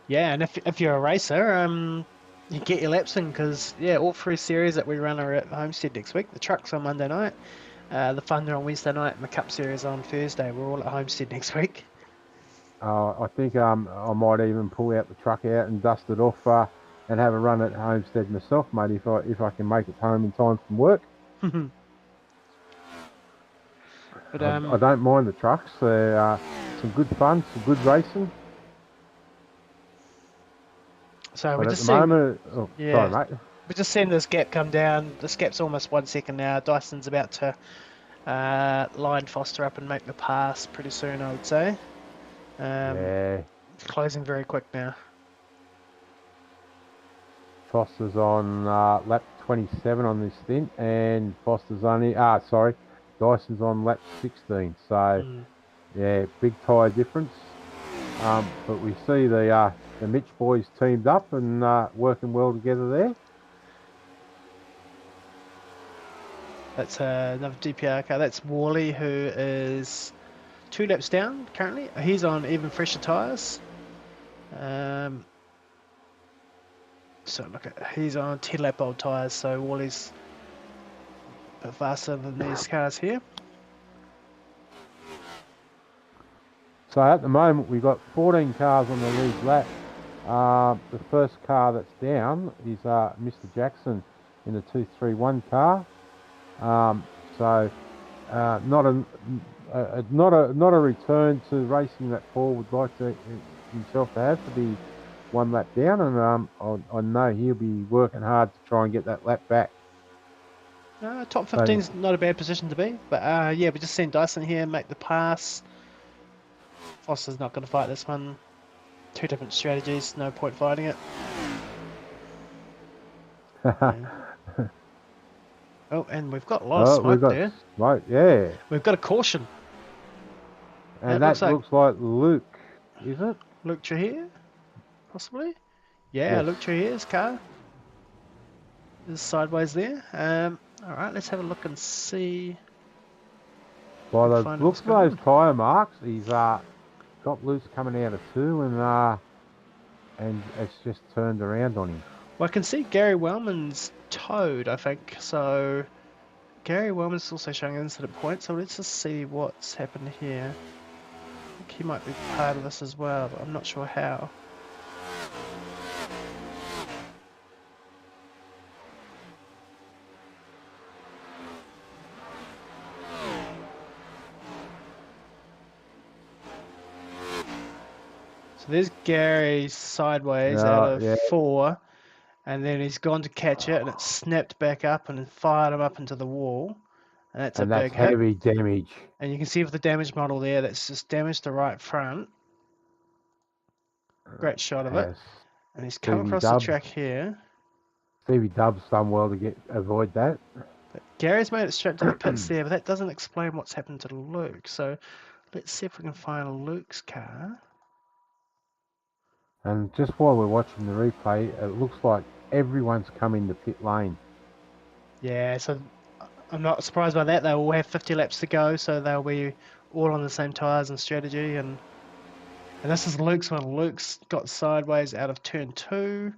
Yeah, and if you're a racer, you get your laps in because all 3 series that we run are at Homestead next week. The truck's on Monday night, the Thunder on Wednesday night, and the Cup series on Thursday. We're all at Homestead next week. I think I might even pull out the truck out and dust it off and have a run at Homestead myself, mate, if I can make it home in time from work. But I don't mind the trucks. They're some good fun, some good racing. So we're just sorry, mate. We're just seeing this gap come down. This gap's almost 1 second now. Dyson's about to line Foster up and make the pass pretty soon, I would say. It's closing very quick now. Foster's on lap 27 on this stint, and Foster's only Dyson's on lap 16. So yeah, big tyre difference. But we see the Mitch boys teamed up and working well together there. That's another DPR car. That's Worley, who is 2 laps down currently. He's on even fresher tyres. So look he's on 10 lap old tyres, so Worley's a bit faster than these cars here. So at the moment we've got 14 cars on the lead lap. The first car that's down is Mr. Jackson in the 231 car. So not a return to racing that Paul would like himself to have, to be 1 lap down, and I know he'll be working hard to try and get that lap back. Top 15's not a bad position to be, but we're just seeing Dyson here make the pass. Foster's not going to fight this one. 2 different strategies, no point fighting it. Oh, and we've got a lot of smoke there. Smoke, yeah. We've got a caution. And that looks like Luke, is it? Luke Trahir, possibly? Yeah, yes. Luke Trahir's car is sideways there. Alright, let's have a look and see. By the looks of those tyre marks, he's got loose coming out of 2, and it's just turned around on him. Well, I can see Gary Wellman's towed, I think. So Gary Wellman's also showing an incident point. So let's just see what's happened here. I think he might be part of this as well, but I'm not sure how. So there's Gary sideways out of 4. And then he's gone to catch it, and it snapped back up and fired him up into the wall. And that's big heavy damage. And you can see with the damage model there, that's just damaged the right front. Great shot of it. And he's come across the track here. Stevie Dubb's done well to avoid that. But Gary's made it straight to the pits there, but that doesn't explain what's happened to Luke. So let's see if we can find Luke's car. And just while we're watching the replay, it looks like everyone's come in the pit lane. Yeah, so I'm not surprised by that. They all have 50 laps to go, so they'll be all on the same tyres and strategy. And And this is Luke's one. Luke's got sideways out of turn 2.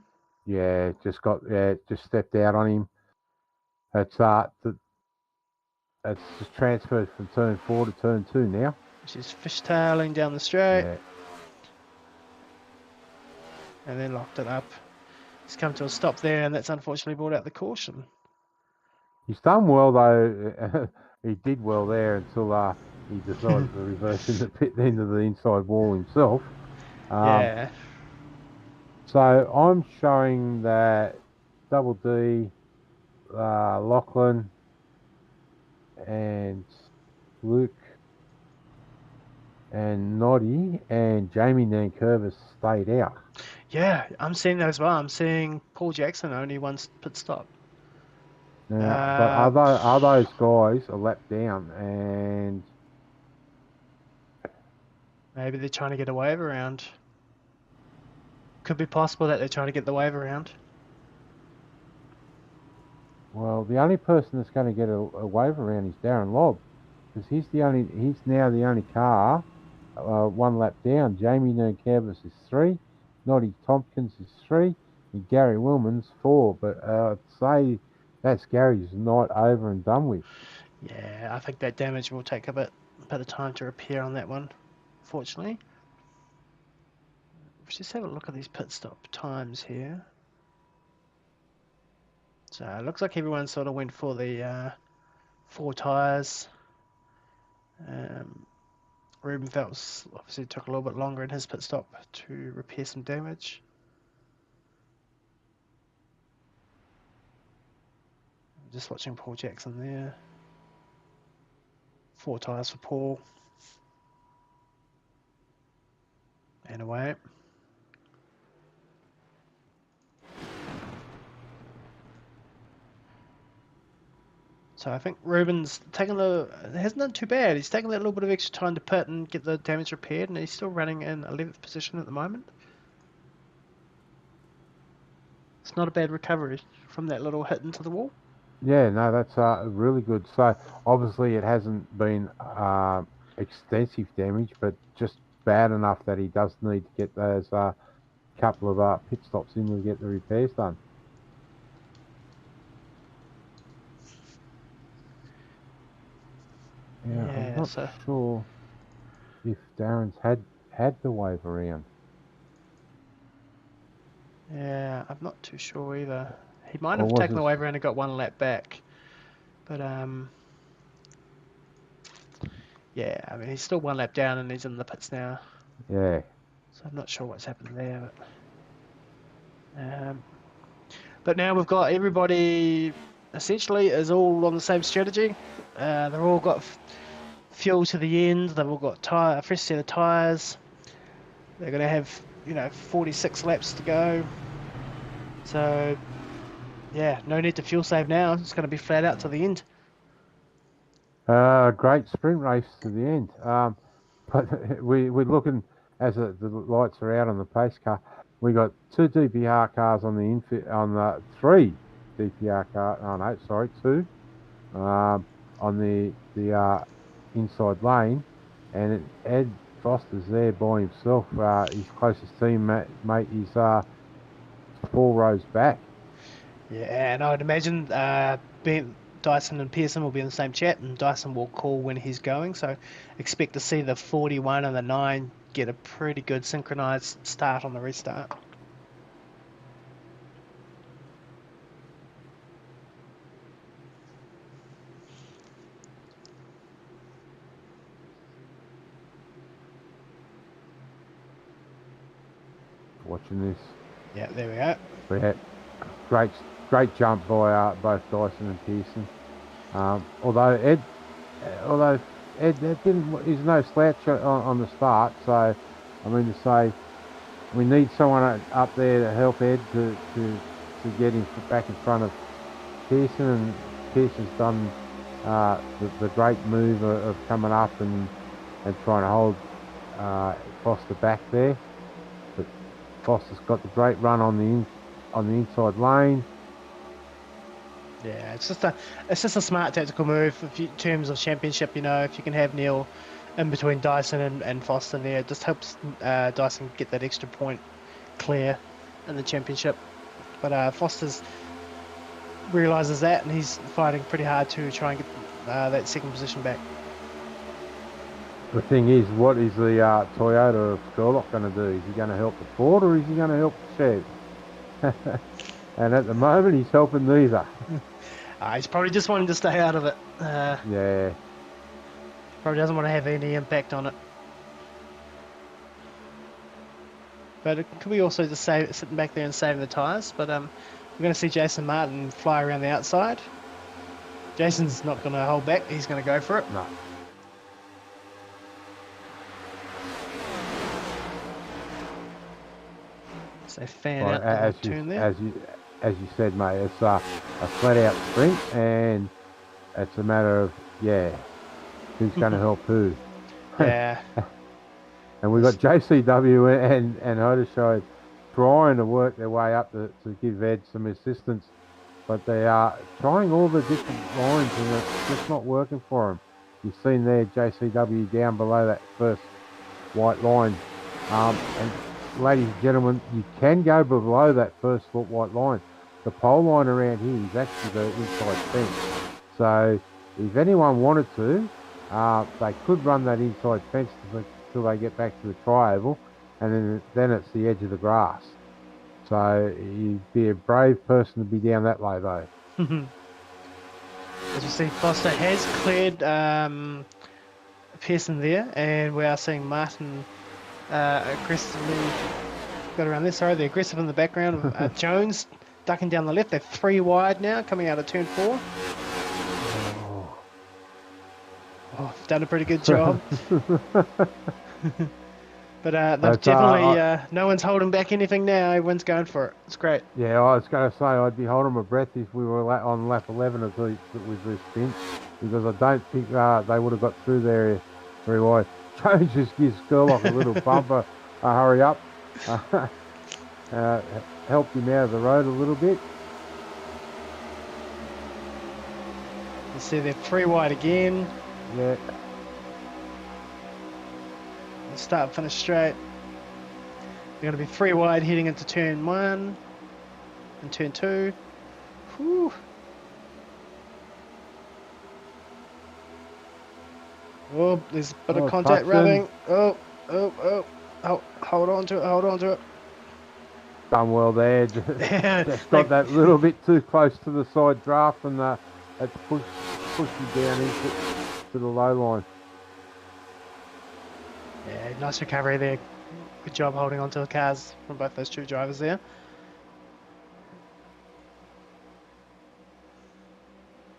Yeah, just stepped out on him. It's just transferred from turn 4 to turn 2 now. She's fishtailing down the straight. Yeah. And then locked it up. He's come to a stop there, and that's unfortunately brought out the caution. He's done well though. He did well there until he decided to reverse into the inside wall himself. Yeah. So I'm showing that Double D, Lachlan, and Luke, and Noddy, and Jamie Nankervis stayed out. Yeah, I'm seeing that as well. I'm seeing Paul Jackson only one pit stop. Now, but are those guys a lap down? And maybe they're trying to get a wave around. Could be possible that they're trying to get the wave around. well, the only person that's going to get a wave around is Darren Lobb, because he's now the only car 1 lap down. Jamie Nankervis is 3, Noddy Tompkins is 3, and Gary Willman's 4. But I'd say that's Gary's night over and done with. Yeah, I think that damage will take a bit of time to repair on that one, fortunately. Let's just have a look at these pit stop times here. So it looks like everyone sort of went for the 4 tyres. Ruben Phelps obviously took a little bit longer in his pit stop to repair some damage. Just watching Paul Jackson there. 4 tyres for Paul. And away. So I think Ruben's taken hasn't done too bad. He's taken that little bit of extra time to pit and get the damage repaired, and he's still running in 11th position at the moment. It's not a bad recovery from that little hit into the wall. Yeah, no, that's really good. So obviously it hasn't been extensive damage, but just bad enough that he does need to get those couple of pit stops in to get the repairs done. Yeah, I'm not sure if Darren's had the wave around. Yeah, I'm not too sure either. He might have taken the wave around and got 1 lap back. But, yeah, I mean, he's still 1 lap down and he's in the pits now. Yeah. So I'm not sure what's happened there. But now we've got everybody essentially is all on the same strategy. They've all got fuel to the end. They've all got a fresh set of tyres. They're going to have, 46 laps to go. So, yeah, no need to fuel save now. It's going to be flat out to the end. Great sprint race to the end. But we're looking, as the lights are out on the pace car, we got 2 DPR cars on the 3 DPR car. Oh no, sorry, 2 on the inside lane, and Ed Foster's there by himself. His closest teammate is 4 rows back. Yeah, and I'd imagine Dyson and Pearson will be in the same chat, and Dyson will call when he's going. So expect to see the 41 and the 9 get a pretty good synchronized start on the restart. Watching this. Yeah, there we go. Yeah, great jump by both Dyson and Pearson. Although Ed he's no slouch on the start. So I mean to say, we need someone up there to help Ed to get him back in front of Pearson, and Pearson's done the great move of coming up and trying to hold Foster back there. But Foster's got the great run on the inside lane. Yeah, it's just a smart tactical move in terms of championship. If you can have Neil in between Dyson and Foster there. It just helps Dyson get that extra point clear in the championship. But Foster's realises that, and he's fighting pretty hard to try and get that second position back. The thing is, what is the Toyota of Sherlock going to do? Is he going to help the Ford or is he going to help the Chev? And at the moment, he's helping neither. He's probably just wanting to stay out of it. Yeah. Probably doesn't want to have any impact on it. But it could be also just sitting back there and saving the tyres. But we're going to see Jason Martin fly around the outside. Jason's not going to hold back. He's going to go for it. No. So fan out the turn there. As you said, mate, it's a flat out sprint, and it's a matter of who's going to help who. Yeah. And we've got JCW and Hodeshide trying to work their way up to give Ed some assistance, but they are trying all the different lines, and it's just not working for them. You've seen there JCW down below that first white line, and ladies and gentlemen, you can go below that first white line. The pole line around here is actually the inside fence. So if anyone wanted to, they could run that inside fence until they get back to the tri-oval, and then it's the edge of the grass. So you'd be a brave person to be down that way, though. As you see, Foster has cleared Pearson there, and we are seeing Martin aggressively got around this. Sorry, they're aggressive in the background. Jones ducking down the left. They're 3 wide now, coming out of turn 4. Oh, done a pretty good job. But they've definitely, no one's holding back anything now. Everyone's going for it. It's great. Yeah, I was going to say I'd be holding my breath if we were on lap 11 with this stint, because I don't think they would have got through there very wide. Jones just gives Sherlock a little bumper, hurry up, helped him out of the road a little bit. You see they're 3 wide again. Yeah. Start and finish straight. They're going to be 3 wide heading into turn 1 and turn 2. Whew. Oh, there's a bit of contact rubbing. Oh, hold on to it. Done well there. Just got that little bit too close to the side draft, and it's pushed you down into the low line. Yeah, nice recovery there. Good job holding onto the cars from both those 2 drivers there.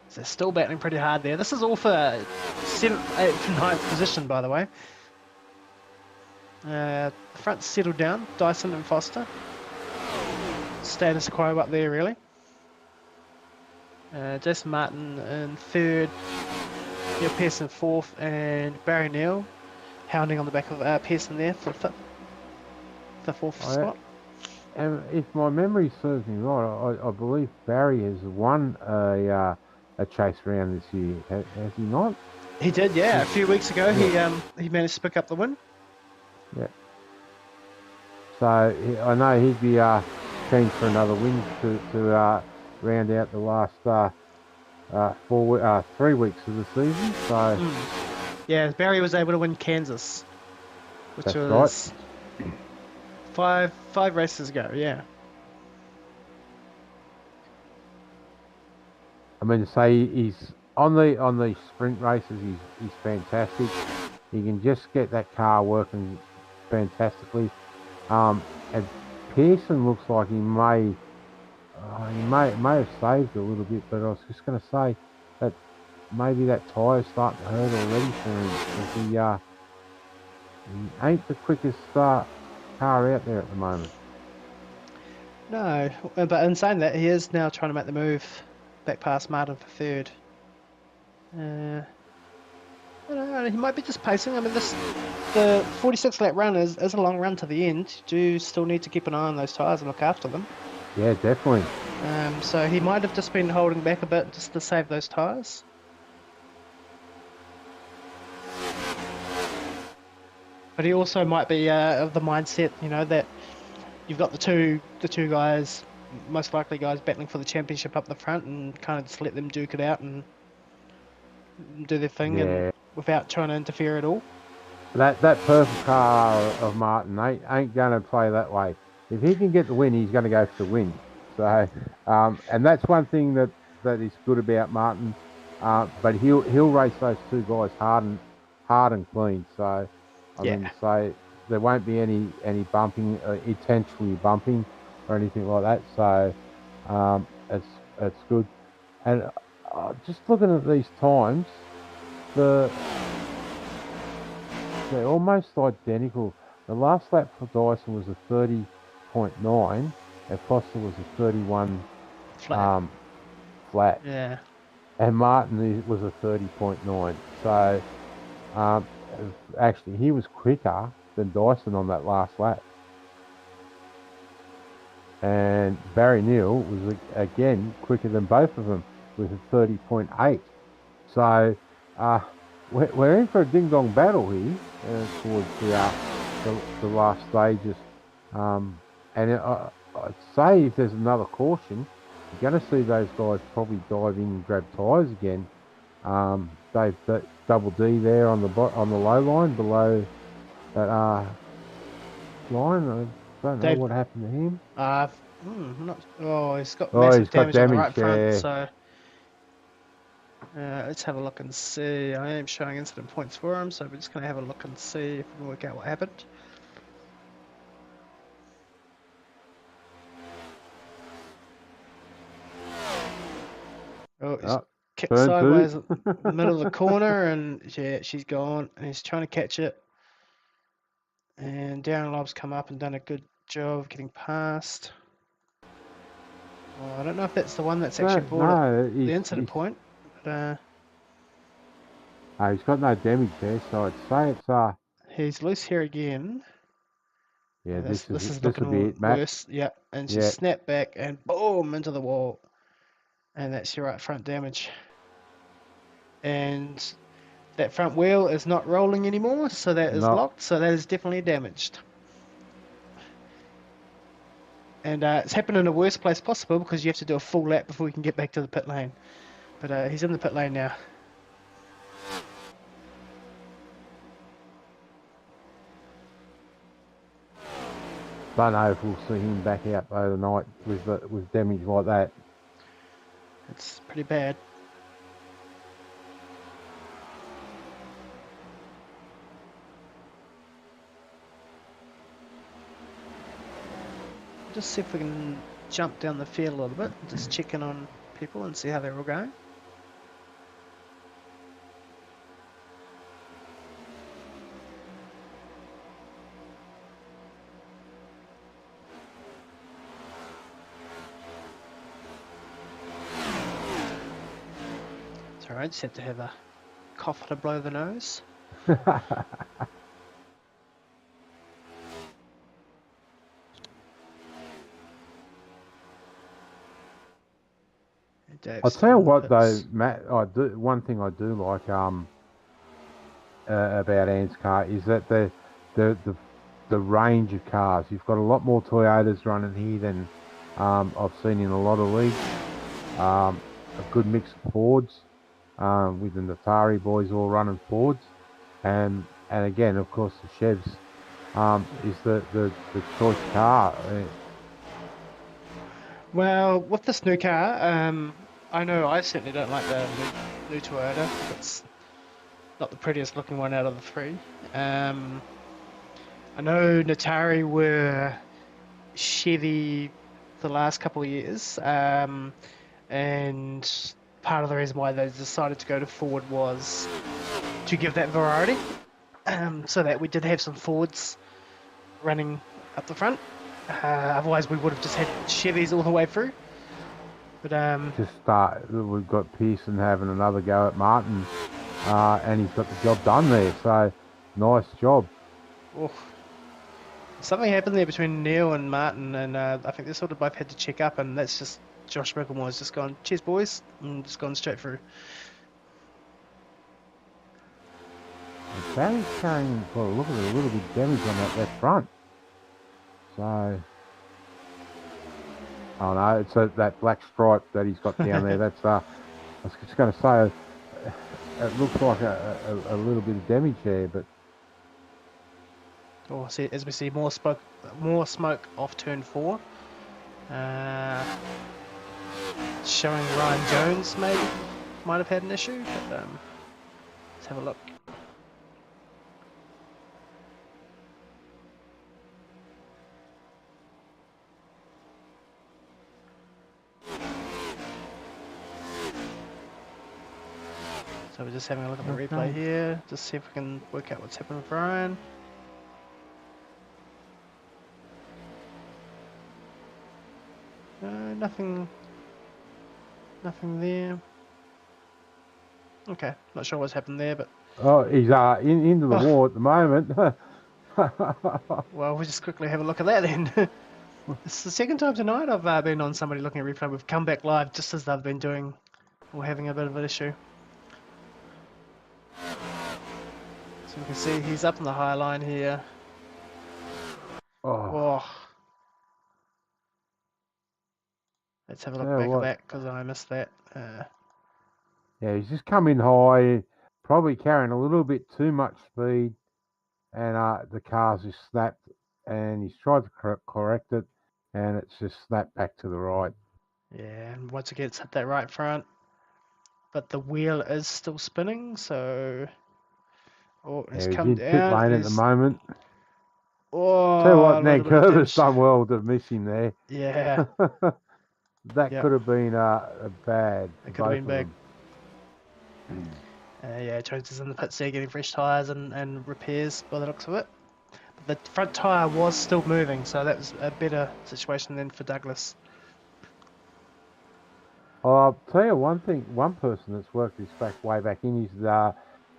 So they're still battling pretty hard there. This is all for 7th, 8th, 9th position, by the way. Front settled down, Dyson and Foster. Status quo up there, really. Jason Martin in 3rd, Neil Pearson 4th, and Barry Neal hounding on the back of Pearson there for the 4th spot. And if my memory serves me right, I believe Barry has won a chase round this year. Has he not? He did, yeah. A few weeks ago, he managed to pick up the win. Yeah. So I know he'd be keen for another win to round out the last 3 weeks of the season. So. Yeah, Barry was able to win Kansas, which That's was right. five races ago. Yeah. I mean, to say he's on the sprint races, he's fantastic. He can just get that car working fantastically. And Pearson looks like he may have saved a little bit, but I was just going to say that maybe that tyre's starting to hurt already for him, because he ain't the quickest car out there at the moment. No, but in saying that, he is now trying to make the move back past Martin for 3rd. I don't know, he might be just pacing. I mean, the 46 lap run is a long run to the end. You do still need to keep an eye on those tyres and look after them. Yeah, definitely. So he might have just been holding back a bit just to save those tyres. But he also might be of the mindset, that you've got the two guys, most likely guys battling for the championship up the front, and kind of just let them duke it out and do their thing, and Yeah, without trying to interfere at all. that purple car of Martin ain't going to play that way. If he can get the win, he's going to go for the win. So, and that's one thing that is good about Martin. But he'll race those two guys hard and clean. So, I Yeah. mean, so there won't be any bumping, intentionally bumping, or anything like that. So, it's good. And just looking at these times, the they're almost identical. The last lap for Dyson was a 30.9, and Foster was a 31 Flat. flat, Yeah. and Martin was a 30.9. So um, actually, he was quicker than Dyson on that last lap. And Barry Neal was again quicker than both of them with a 30.8. So we're in for a ding dong battle here towards the last stages. And I'd say if there's another caution, you're going to see those guys probably dive in and grab tyres again. Dave Double D there on the low line below that line. I don't know Dave, what happened to him. he's got Oh, massive he's got damage on the damage. right front, so let's have a look and see. I am showing incident points for him, so we're just going to have a look and see if we can work out what happened. Oh, he's kicked turn sideways two. in the middle of the corner, and yeah, she's gone, and he's trying to catch it. And Darren Lobb's come up and done a good job of getting past. Well, I don't know if that's the one that's actually brought it, the incident point. But, he's got no damage there, so I'd say it's he's loose here again. yeah, This is this will be looking it, Matt. worse. Yeah, and she Yeah, snapped back and boom into the wall, and that's your right front damage. And that front wheel is not rolling anymore, so that is no, locked. So that is definitely damaged. And it's happened in the worst place possible because you have to do a full lap before you can get back to the pit lane. But he's in the pit lane now. don't know if we'll see him back out overnight with damage like that. It's pretty bad. Just see if we can jump down the field a little bit, just check in on people and see how they're all going. It's alright, just have to have a cough to blow the nose. I'll tell you what though, Matt. One thing I do like about ANZCAR is that the range of cars. You've got a lot more Toyotas running here than I've seen in a lot of leagues. A good mix of Fords, with the Natari boys all running Fords, and again, of course, the Chevs is the choice car. Well, with this new car, I know I certainly don't like the new Toyota. It's not the prettiest looking one out of the three. I know Natari were Chevy the last couple of years, and part of the reason why they decided to go to Ford was to give that variety, so that we did have some Fords running up the front. Otherwise, we would have just had Chevys all the way through. But we've got Pearson having another go at Martin, and he's got the job done there. So nice job. Oh, something happened there between Neil and Martin, and I think they sort of both had to check up, and that's just Josh Micklemore's just gone, cheers boys, and just gone straight through. Barry's carrying, well, look at it, a little bit of damage on that left front. So, oh no, it's that black stripe that he's got down there. That's I was just going to say, it looks like a little bit of damage there, but. Oh, see, as we see more smoke off turn 4. Showing Ryan Jones might have had an issue, but let's have a look. So we're just having a look at the replay here, just see if we can work out what's happened with Ryan. Nothing there. Okay, not sure what's happened there, but... Oh, he's into the wall at the moment. Well, we'll just quickly have a look at that then. It's the second time tonight I've been on somebody looking at replay. We've come back live just as they've been doing, or having a bit of an issue. So we can see he's up in the high line here. Oh. Let's have a look back at that, because I missed that. Yeah, he's just come in high, probably carrying a little bit too much speed, and the car's just snapped, and he's tried to correct it, and it's just snapped back to the right. Yeah, and once again it's hit that right front, but the wheel is still spinning, so... Oh, he's come down. Pit lane at the moment. Oh, Tell you what, Ned Curtis done well to miss him there. Yeah. That could have been a bad. It could have been big. Yeah, Jones is in the pits there getting fresh tyres and repairs by the looks of it. But the front tyre was still moving, so that was a better situation than for Douglas. I'll tell you one person that's worked his way back in is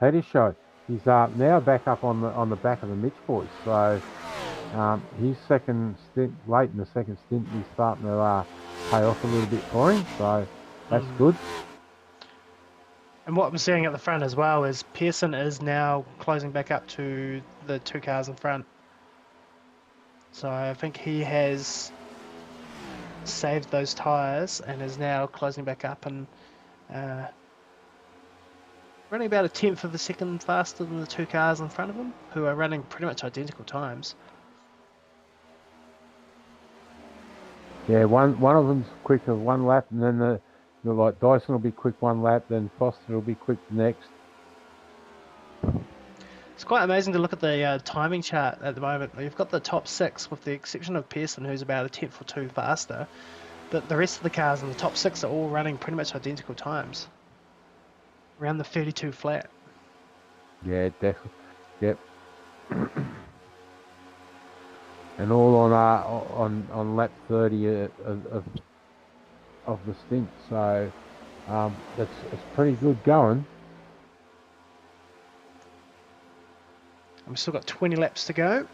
Peter Show. He's now back up on the back of the Mitch boys. So his second stint, late in the second stint, he's starting to pay off a little bit for him. So that's good. And what I'm seeing at the front as well is Pearson is now closing back up to the 2 cars in front. So I think he has saved those tyres and is now closing back up and running about a tenth of a second faster than the 2 cars in front of him, who are running pretty much identical times. Yeah, one of them's quicker one lap, and then like Dyson will be quick one lap, then Foster will be quick the next. It's quite amazing to look at the timing chart at the moment. You've got the top 6, with the exception of Pearson, who's about a tenth or 2 faster. But the rest of the cars in the top 6 are all running pretty much identical times. Around the 32 flat. Yeah, definitely. Yep. And all on lap 30 of the stint. So it's pretty good going. We've still got 20 laps to go.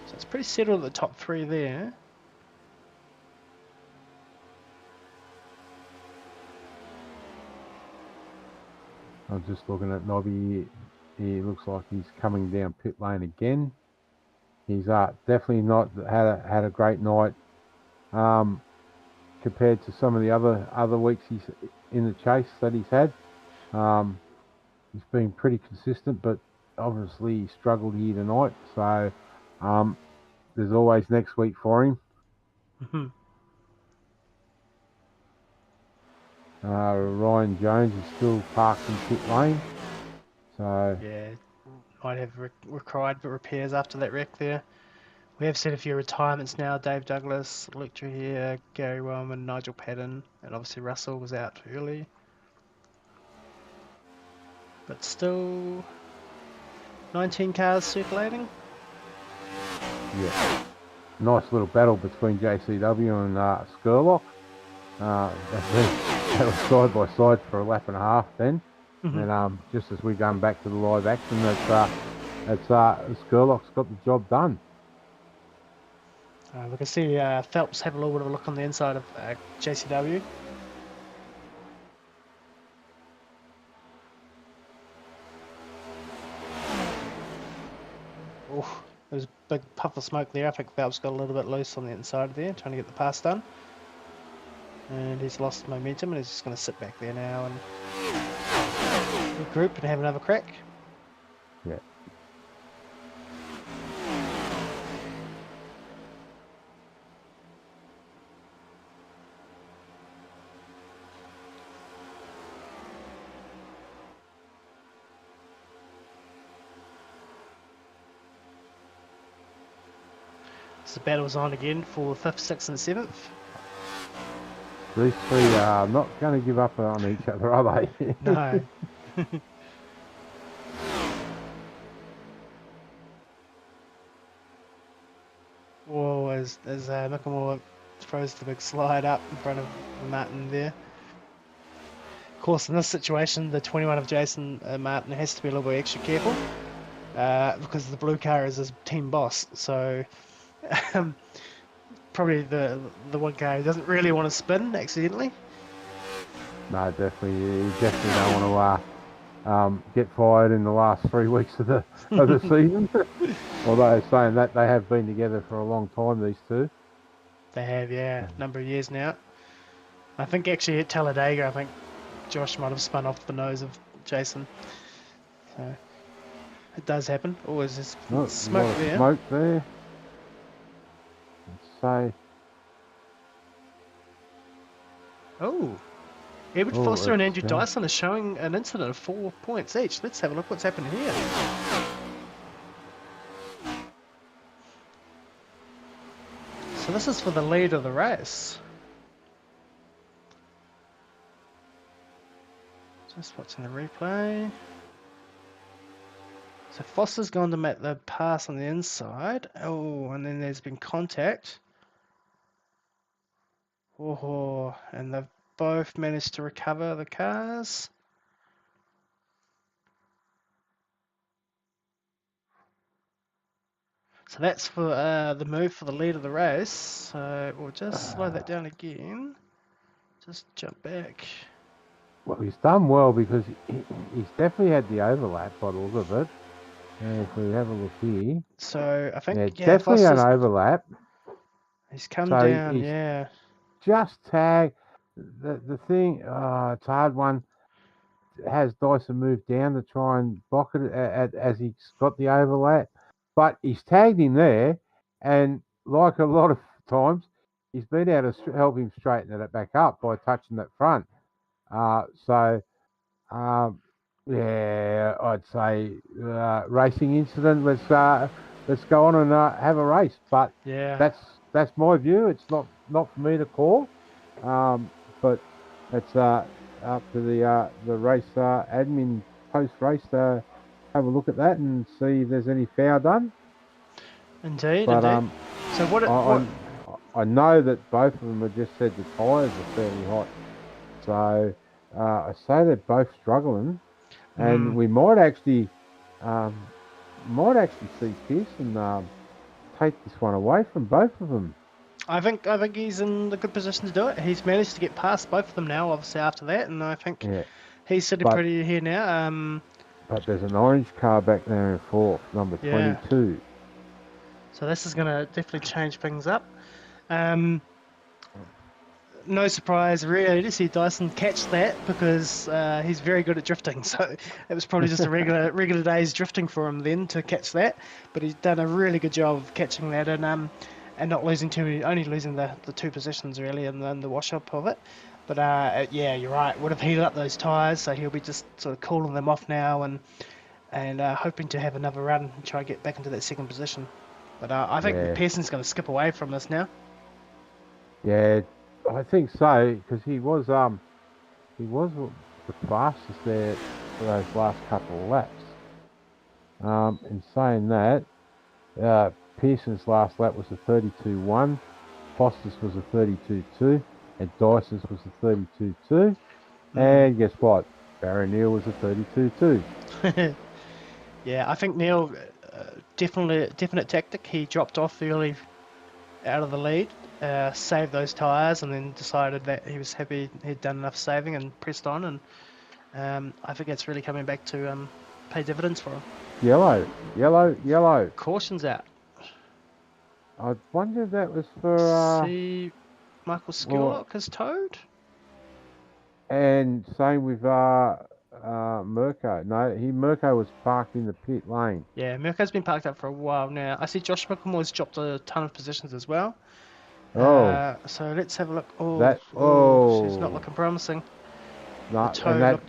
So it's pretty settled at the top 3 there. I'm just looking at Nobby. He looks like he's coming down pit lane again. He's definitely not had a great night compared to some of the other weeks he's in the chase that he's had. He's been pretty consistent, but obviously he struggled here tonight. So there's always next week for him. Mm-hmm. Ryan Jones is still parked in pit lane. So yeah, might have required repairs after that wreck there. We have seen a few retirements now. Dave Douglas, Lecture here, Gary Wellman, Nigel Patton, and obviously Russell was out early. But still 19 cars circulating. Yeah, nice little battle between JCW and Skurlock. That was side by side for a lap and a half then. Mm-hmm. And just as we're going back to the live action, Skurlock's got the job done. We can see Phelps have a little bit of a look on the inside of JCW. Oh, there's a big puff of smoke there. I think Phelps got a little bit loose on the inside there, trying to get the pass done. And he's lost momentum and he's just going to sit back there now and regroup and have another crack. Yeah. So the battle's on again for 5th, 6th and 7th. These three are not going to give up on each other, are they? No. Whoa, as Nakamura throws the big slide up in front of Martin there. Of course, in this situation, the 21 of Jason Martin has to be a little bit extra careful because the blue car is his team boss. So probably the one car who doesn't really want to spin accidentally. No, definitely. You definitely don't want to get fired in the last 3 weeks of the season. Although saying that, they have been together for a long time, these two. They have, yeah, a number of years now. I think actually at Talladega, I think Josh might have spun off the nose of Jason. So it does happen. Always there's smoke there. Smoke there. Let's say. Oh. Edward Foster and Andrew Dyson are showing an incident of 4 points each. Let's have a look what's happening here. So this is for the lead of the race. Just watching the replay. So Foster's gone to make the pass on the inside. Oh, and then there's been contact. Oh, and they've both managed to recover the cars. So that's for the move for the lead of the race. So we'll just slow that down again. Just jump back. Well, he's done well because he's definitely had the overlap by the look of it. And if we have a look here. So I think definitely Foster's, an overlap. He's come down, yeah. Just tag the thing. It's a hard one. Has Dyson moved down to try and block it as he's got the overlap, but he's tagged him there, and like a lot of times, he's been able to help him straighten it back up by touching that front. Yeah, I'd say racing incident. Let's go on and have a race. But yeah, that's my view. It's not for me to call, but it's up to the race admin post race to have a look at that and see if there's any foul done. Indeed, but, indeed. So what? I know that both of them have just said the tyres are fairly hot, so I say they're both struggling, and we might actually see Pearson take this one away from both of them. I think he's in a good position to do it. He's managed to get past both of them now, obviously after that, and I think he's sitting pretty here now. But there's an orange car back there in fourth, number 22. So this is going to definitely change things up. No surprise really to see Dyson catch that because he's very good at drifting. So it was probably just a regular day's drifting for him then to catch that. But he's done a really good job of catching that and not losing too many, only losing the 2 positions really and then the wash up of it. But yeah, you're right. Would have heated up those tyres, so he'll be just sort of cooling them off now and hoping to have another run and try and get back into that 2nd position. But I think Pearson's going to skip away from this now. Yeah, I think so because he was the fastest there for those last couple of laps. In saying that, Pearson's last lap was a 32.1, Foster's was a 32.2, and Dyson's was a 32.2. And guess what? Barry Neal was a 32.2. Yeah, I think Neal definite tactic. He dropped off early out of the lead, saved those tyres, and then decided that he was happy he'd done enough saving and pressed on. And I think it's really coming back to pay dividends for him. Yellow, yellow, yellow. Caution's out. I wonder if that was for. See, Michael Skurlock is towed. And same with Mirko. No, Mirko was parked in the pit lane. Yeah, Mirko's been parked up for a while now. I see Josh Micklemore's dropped a ton of positions as well. Oh, so let's have a look. Oh, she's not looking promising. No, and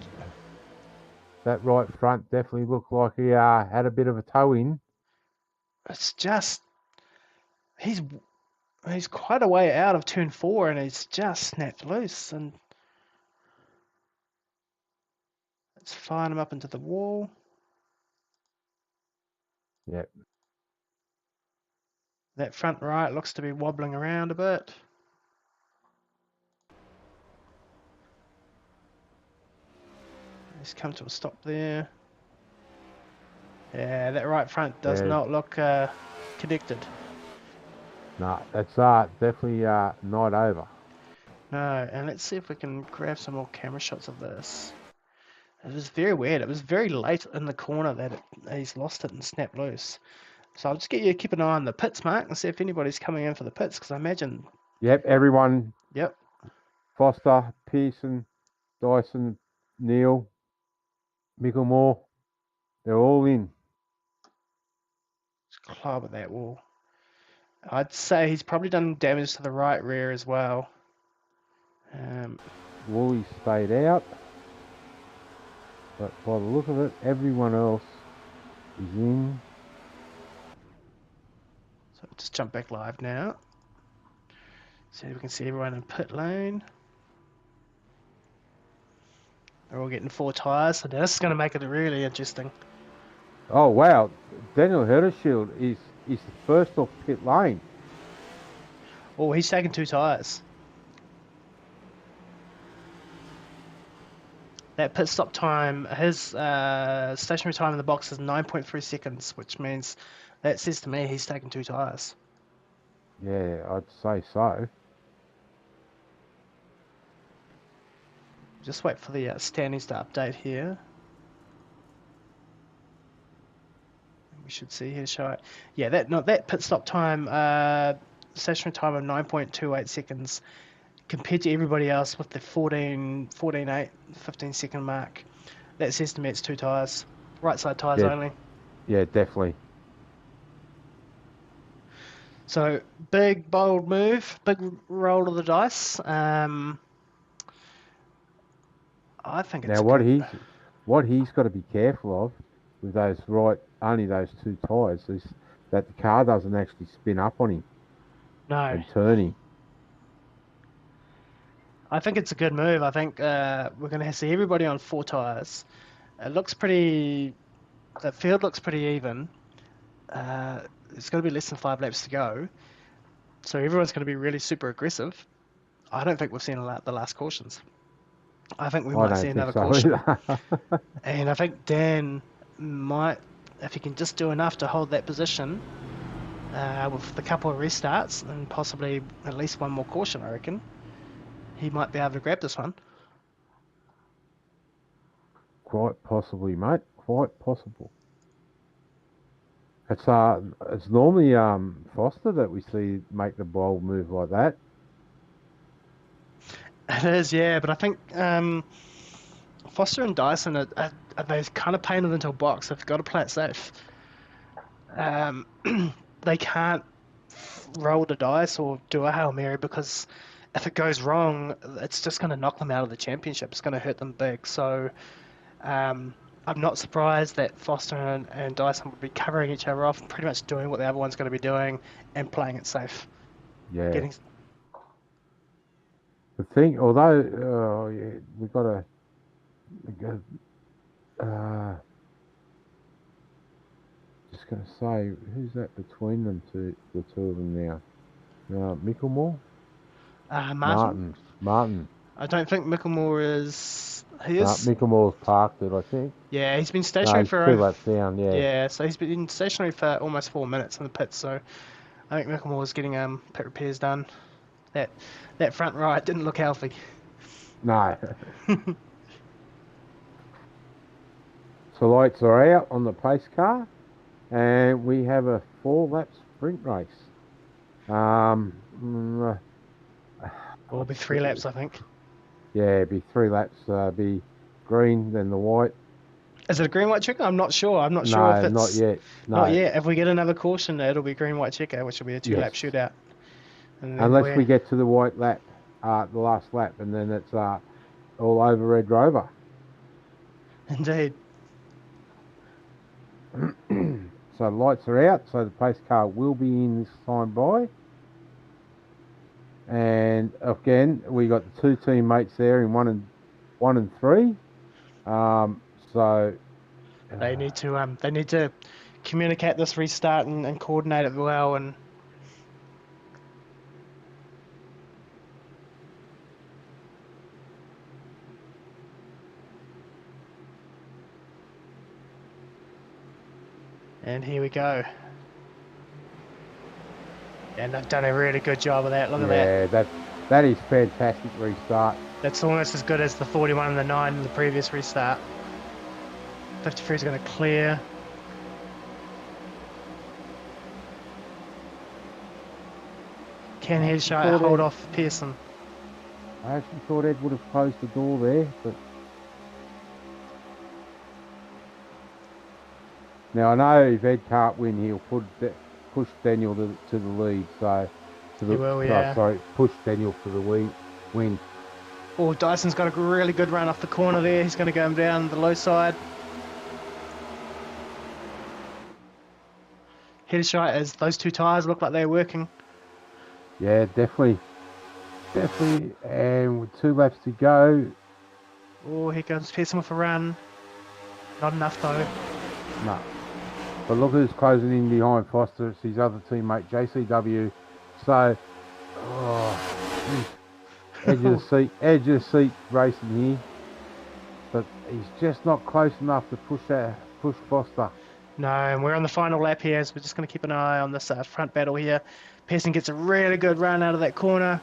that right front definitely looked like he had a bit of a toe in. It's just he's quite a way out of turn 4, and he's just snapped loose, and it's firing him up into the wall. Yep. That front right looks to be wobbling around a bit. He's come to a stop there. Yeah, that right front does not look connected. No, that's definitely not over. No, and let's see if we can grab some more camera shots of this. It was very weird. It was very late in the corner that he's lost it and snapped loose. So I'll just get you to keep an eye on the pits, Mark, and see if anybody's coming in for the pits, because I imagine... Yep, everyone. Yep. Foster, Pearson, Dyson, Neil, Micklemore, they're all in. Just climb at that wall. I'd say he's probably done damage to the right rear as well. Wooly stayed out. But by the look of it, everyone else is in. So just jump back live now. See if we can see everyone in pit lane. They're all getting 4 tyres, so this is going to make it really interesting. Oh wow, Daniel Herdeschild is the first off pit lane. Oh, he's taken 2 tyres. That pit stop time, his stationary time in the box is 9.3 seconds, which means that says to me he's taken 2 tyres. Yeah, I'd say so. Just wait for the standings to update here. We should see here, show it. Yeah, that pit stop time, stationary time of 9.28 seconds, compared to everybody else with the 14.8, 15 second mark. That says to me it's 2 tyres. Right side tyres only. Yeah, definitely. So, big, bold move, big roll of the dice. I think it's now what he's got to be careful of with only those 2 tyres is that the car doesn't actually spin up on him. No. And turning. I think it's a good move. I think we're going to see everybody on 4 tyres. It looks pretty... The field looks pretty even. It's going to be less than 5 laps to go. So everyone's going to be really super aggressive. I don't think we've seen the last cautions. I think we might see another caution. And I think Dan might, if he can just do enough to hold that position with the couple of restarts and possibly at least one more caution, I reckon, he might be able to grab this one. Quite possibly, mate. Quite possible. It's normally Foster that we see make the bold move like that. It is, yeah, but I think Foster and Dyson are they kind of painted into a box. They've got to play it safe. They can't roll the dice or do a Hail Mary, because if it goes wrong, it's just going to knock them out of the championship. It's going to hurt them big. So I'm not surprised that Foster and Dyson would be covering each other off, pretty much doing what the other one's going to be doing and playing it safe. Yeah. The thing, although we've got to just going to say, who's that between the two of them now? Micklemore? Martin. I don't think Micklemore is. He is. Micklemore's parked it, I think. Yeah, he's been stationary for 2 laps down. Yeah. Yeah, so he's been stationary for almost 4 minutes in the pits. So I think Micklemore was getting pit repairs done. That front right didn't look healthy. No. So lights are out on the pace car, and we have a 4-lap sprint race. It'll be 3 laps, I think. Yeah, it'd be 3 laps. Be green, then the white. Is it a green white checker? I'm not sure. I'm not sure if No, it's not yet. No. not yet. If we get another caution, it'll be green white checker, which will be a 2-lap Yes. shootout. And then Unless we get to the white lap, the last lap, and then it's all over Red Rover. Indeed. So lights are out, so the pace car will be in this time by. And again, we got the 2 teammates there in 1 and 3. So They need to communicate this restart and coordinate it well and here we go. And they've done a really good job of that. Look at that. Yeah, that is fantastic restart. That's almost as good as the 41 and the 9 in the previous restart. 53 is going to clear. Can Headshot hold off Pearson? I actually thought Ed would have closed the door there, but now I know if Ed can't win, he'll push Daniel to the lead. So He will, yeah. push Daniel to the win. Oh, Dyson's got a really good run off the corner there. He's going to go down the low side. Headshot as those 2 tyres look like they're working. Yeah, definitely. And with 2 laps to go. Oh, here comes Pearson with a run. Not enough though. No. But look who's closing in behind Foster. It's his other teammate, JCW. So, edge of the seat racing here. But he's just not close enough to push Foster. No, and we're on the final lap here, so we're just going to keep an eye on this front battle here. Pearson gets a really good run out of that corner.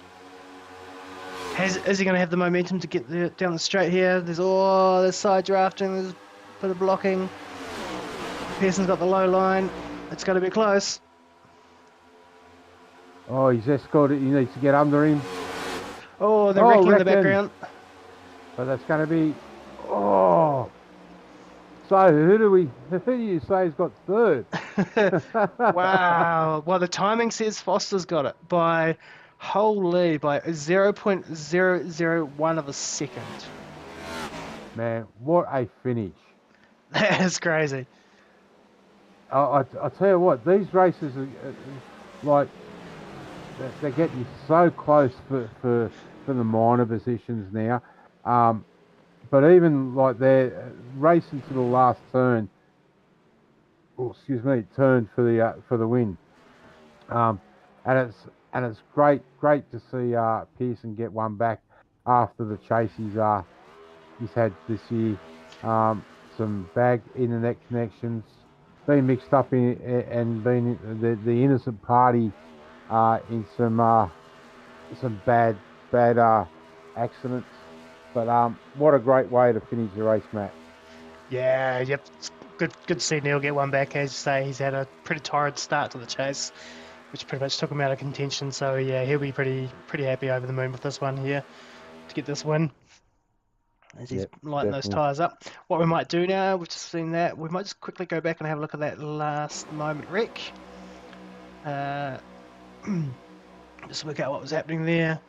Is he going to have the momentum to get down the straight here? There's side drafting, there's a bit of blocking. Pearson's got the low line. It's going to be close. Oh, he's escorted. He needs to get under him. Oh, they're wrecking in the background. But that's going to be... Oh... So who do you say has got third? Wow. Well, the timing says Foster's got it by 0.001 of a second. Man, what a finish. That is crazy. I tell you what, these races are like, they're getting so close for the minor positions now. But even like they're racing to the last turn. Oh, excuse me, turn for the win. And it's great to see Pearson get one back after the chase he's had this year. Some bag in the neck connections, been mixed up in and been the innocent party in some bad accidents. But what a great way to finish the race, Matt. Yeah, yep. It's good to see Neil get one back. As you say, he's had a pretty torrid start to the chase, which pretty much took him out of contention. So yeah, he'll be pretty happy over the moon with this one here to get this win. As he's lighting those tyres up. What we might do now, we've just seen that, we might just quickly go back and have a look at that last moment wreck. Just work out what was happening there.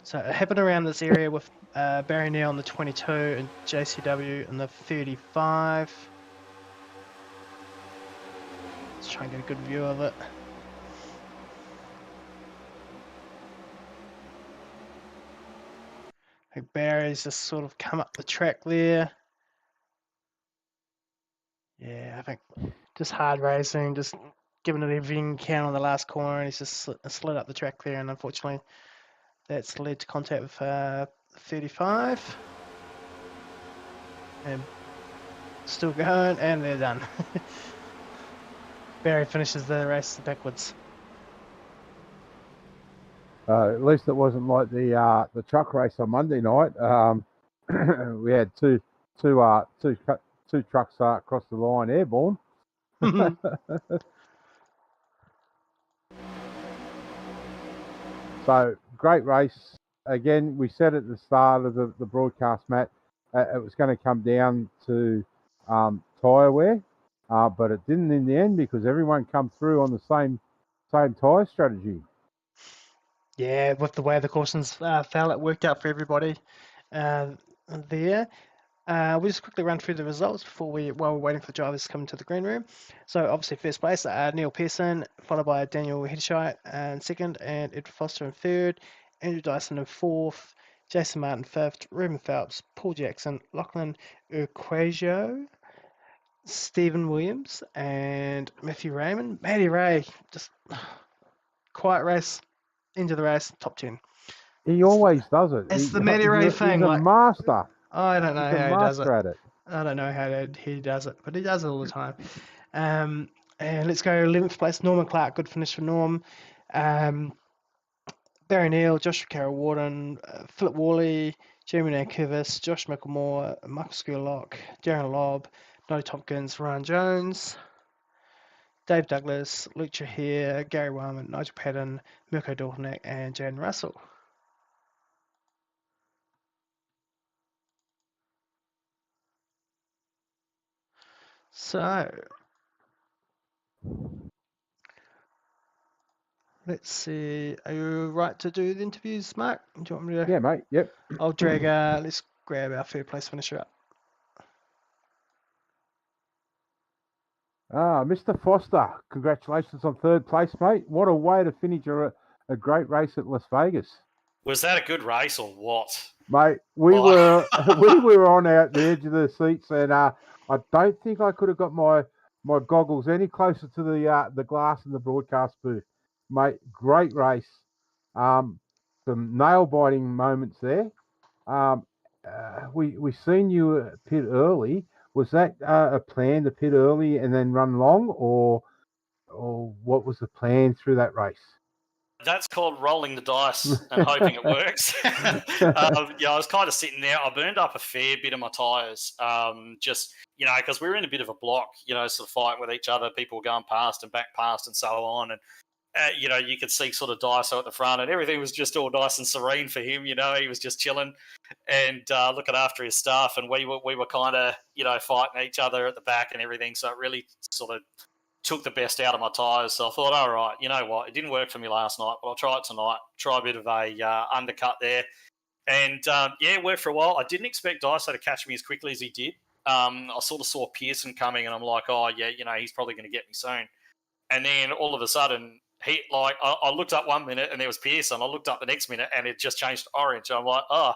So it happened around this area with Barry Neal on the 22 and JCW on the 35. Let's try and get a good view of it. I think Barry's just sort of come up the track there. Yeah, I think just hard racing, just giving it everything he can on the last corner, and he's just slid up the track there, and unfortunately that's led to contact with 35. And still going, and they're done. Barry finishes the race backwards. At least it wasn't like the truck race on Monday night. We had two trucks across the line airborne. So great race. Again, we said at the start of the broadcast, Matt, it was going to come down to tyre wear, but it didn't in the end because everyone come through on the same tyre strategy. Yeah, with the way the cautions fell, it worked out for everybody there. We'll just quickly run through the results while we're waiting for the drivers to come into the green room. So obviously first place, Neil Pearson, followed by Daniel Hedshite in second, and Ed Foster in third, Andrew Dyson in fourth, Jason Martin fifth, Ruben Phelps, Paul Jackson, Lachlan Urquajo, Stephen Williams, and Matthew Raymond. Matty Ray, just quiet race, end of the race, top 10. He always does it. It's the Matty Ray thing. He's a master. I don't know He's how a he does it. master at it. I don't know how he does it, but he does it all the time. And let's go 11th place, Norman Clark. Good finish for Norm. Barry Neal, Joshua Carroll Warden, Philip Worley, Jeremy Nankervis, Josh Micklemore, Michael Skurlock, Darren Lobb, Noddy Tompkins, Ryan Jones, Dave Douglas, Luke Chahir, Gary Wyman, Nigel Patton, Mirko Dorthanek, and Jaden Russell. So, let's see. Are you right to do the interviews, Mark? Do you want me to? Yeah, mate. Yep. I'll drag. Let's grab our third place finisher up. Mr. Foster, congratulations on third place, mate. What a way to finish a great race at Las Vegas. Was that a good race or what? Mate, we were on the edge of the seats, and I don't think I could have got my goggles any closer to the glass in the broadcast booth. Mate, great race. Some nail-biting moments there. We seen you pit early. Was that a plan to pit early and then run long, or what was the plan through that race? That's called rolling the dice and hoping it works. I was kind of sitting there. I burned up a fair bit of my tyres, just, because we were in a bit of a block, sort of fighting with each other. People were going past and back past and so on. And, you could see sort of Dyso at the front and everything was just all nice and serene for him. He was just chilling and looking after his stuff. And we were kind of, fighting each other at the back and everything. So it really sort of took the best out of my tyres. So I thought, all right, you know what? It didn't work for me last night, but I'll try it tonight. Try a bit of a undercut there. And, it worked for a while. I didn't expect Dyso to catch me as quickly as he did. I sort of saw Pearson coming and I'm like, oh, yeah, he's probably going to get me soon. And then all of a sudden, I looked up 1 minute and there was Pearson. I looked up the next minute and it just changed to orange. I'm like, oh,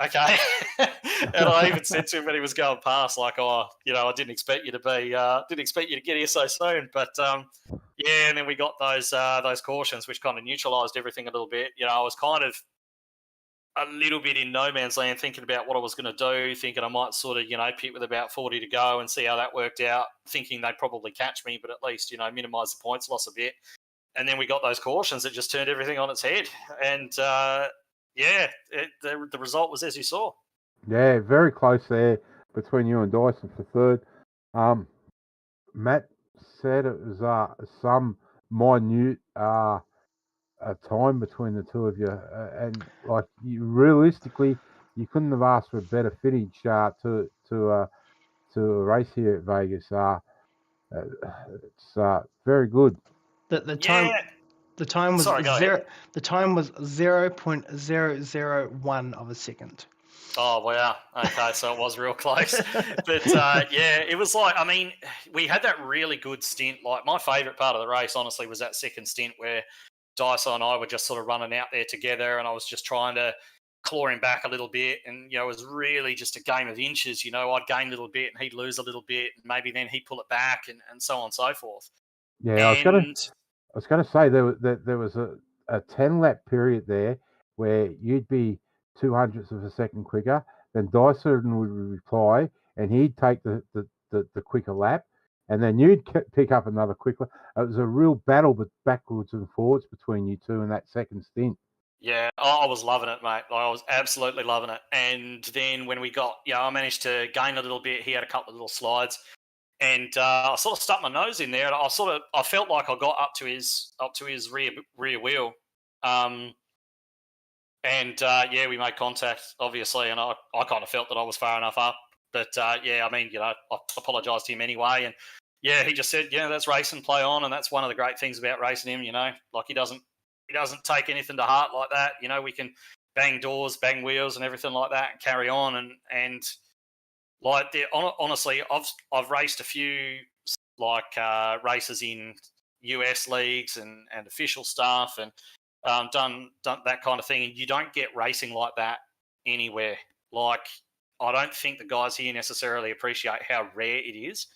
okay. And I even said to him when he was going past, like, oh, I didn't expect you to get here so soon. But and then we got those cautions, which kind of neutralised everything a little bit. I was kind of a little bit in no man's land, thinking about what I was going to do, thinking I might sort of, pit with about 40 to go and see how that worked out, thinking they'd probably catch me, but at least, minimise the points loss a bit. And then we got those cautions that just turned everything on its head. And the result was as you saw. Yeah, very close there between you and Dyson for third. Matt said it was some minute time between the two of you, and realistically, you couldn't have asked for a better finish to a race here at Vegas. It's very good. The time was The time was 0.001 of a second. Oh, wow. Okay, so it was real close. But, it was we had that really good stint. Like, my favourite part of the race, honestly, was that second stint where Dyson and I were just sort of running out there together and I was just trying to claw him back a little bit. And, it was really just a game of inches. I'd gain a little bit and he'd lose a little bit. And maybe then he'd pull it back and so on and so forth. Yeah, I was going to say there was a 10-lap period there where you'd be 0.02 of a second quicker, then Dyson would reply and he'd take the quicker lap, and then you'd pick up another quick one. It was a real battle, but backwards and forwards between you two in that second stint. Yeah, I was loving it, mate. I was absolutely loving it. And then when we got, I managed to gain a little bit. He had a couple of little slides, and I sort of stuck my nose in there, and I felt like I got up to his rear wheel, and we made contact, obviously, and I kind of felt that I was far enough up. But I mean, I apologised to him anyway, and he just said, that's racing, play on, and that's one of the great things about racing him. Like he doesn't take anything to heart like that. We can bang doors, bang wheels, and everything like that, and carry on. And like, honestly, I've raced a few races in US leagues and official stuff, and done that kind of thing, and you don't get racing like that anywhere. Like, I don't think the guys here necessarily appreciate how rare it is.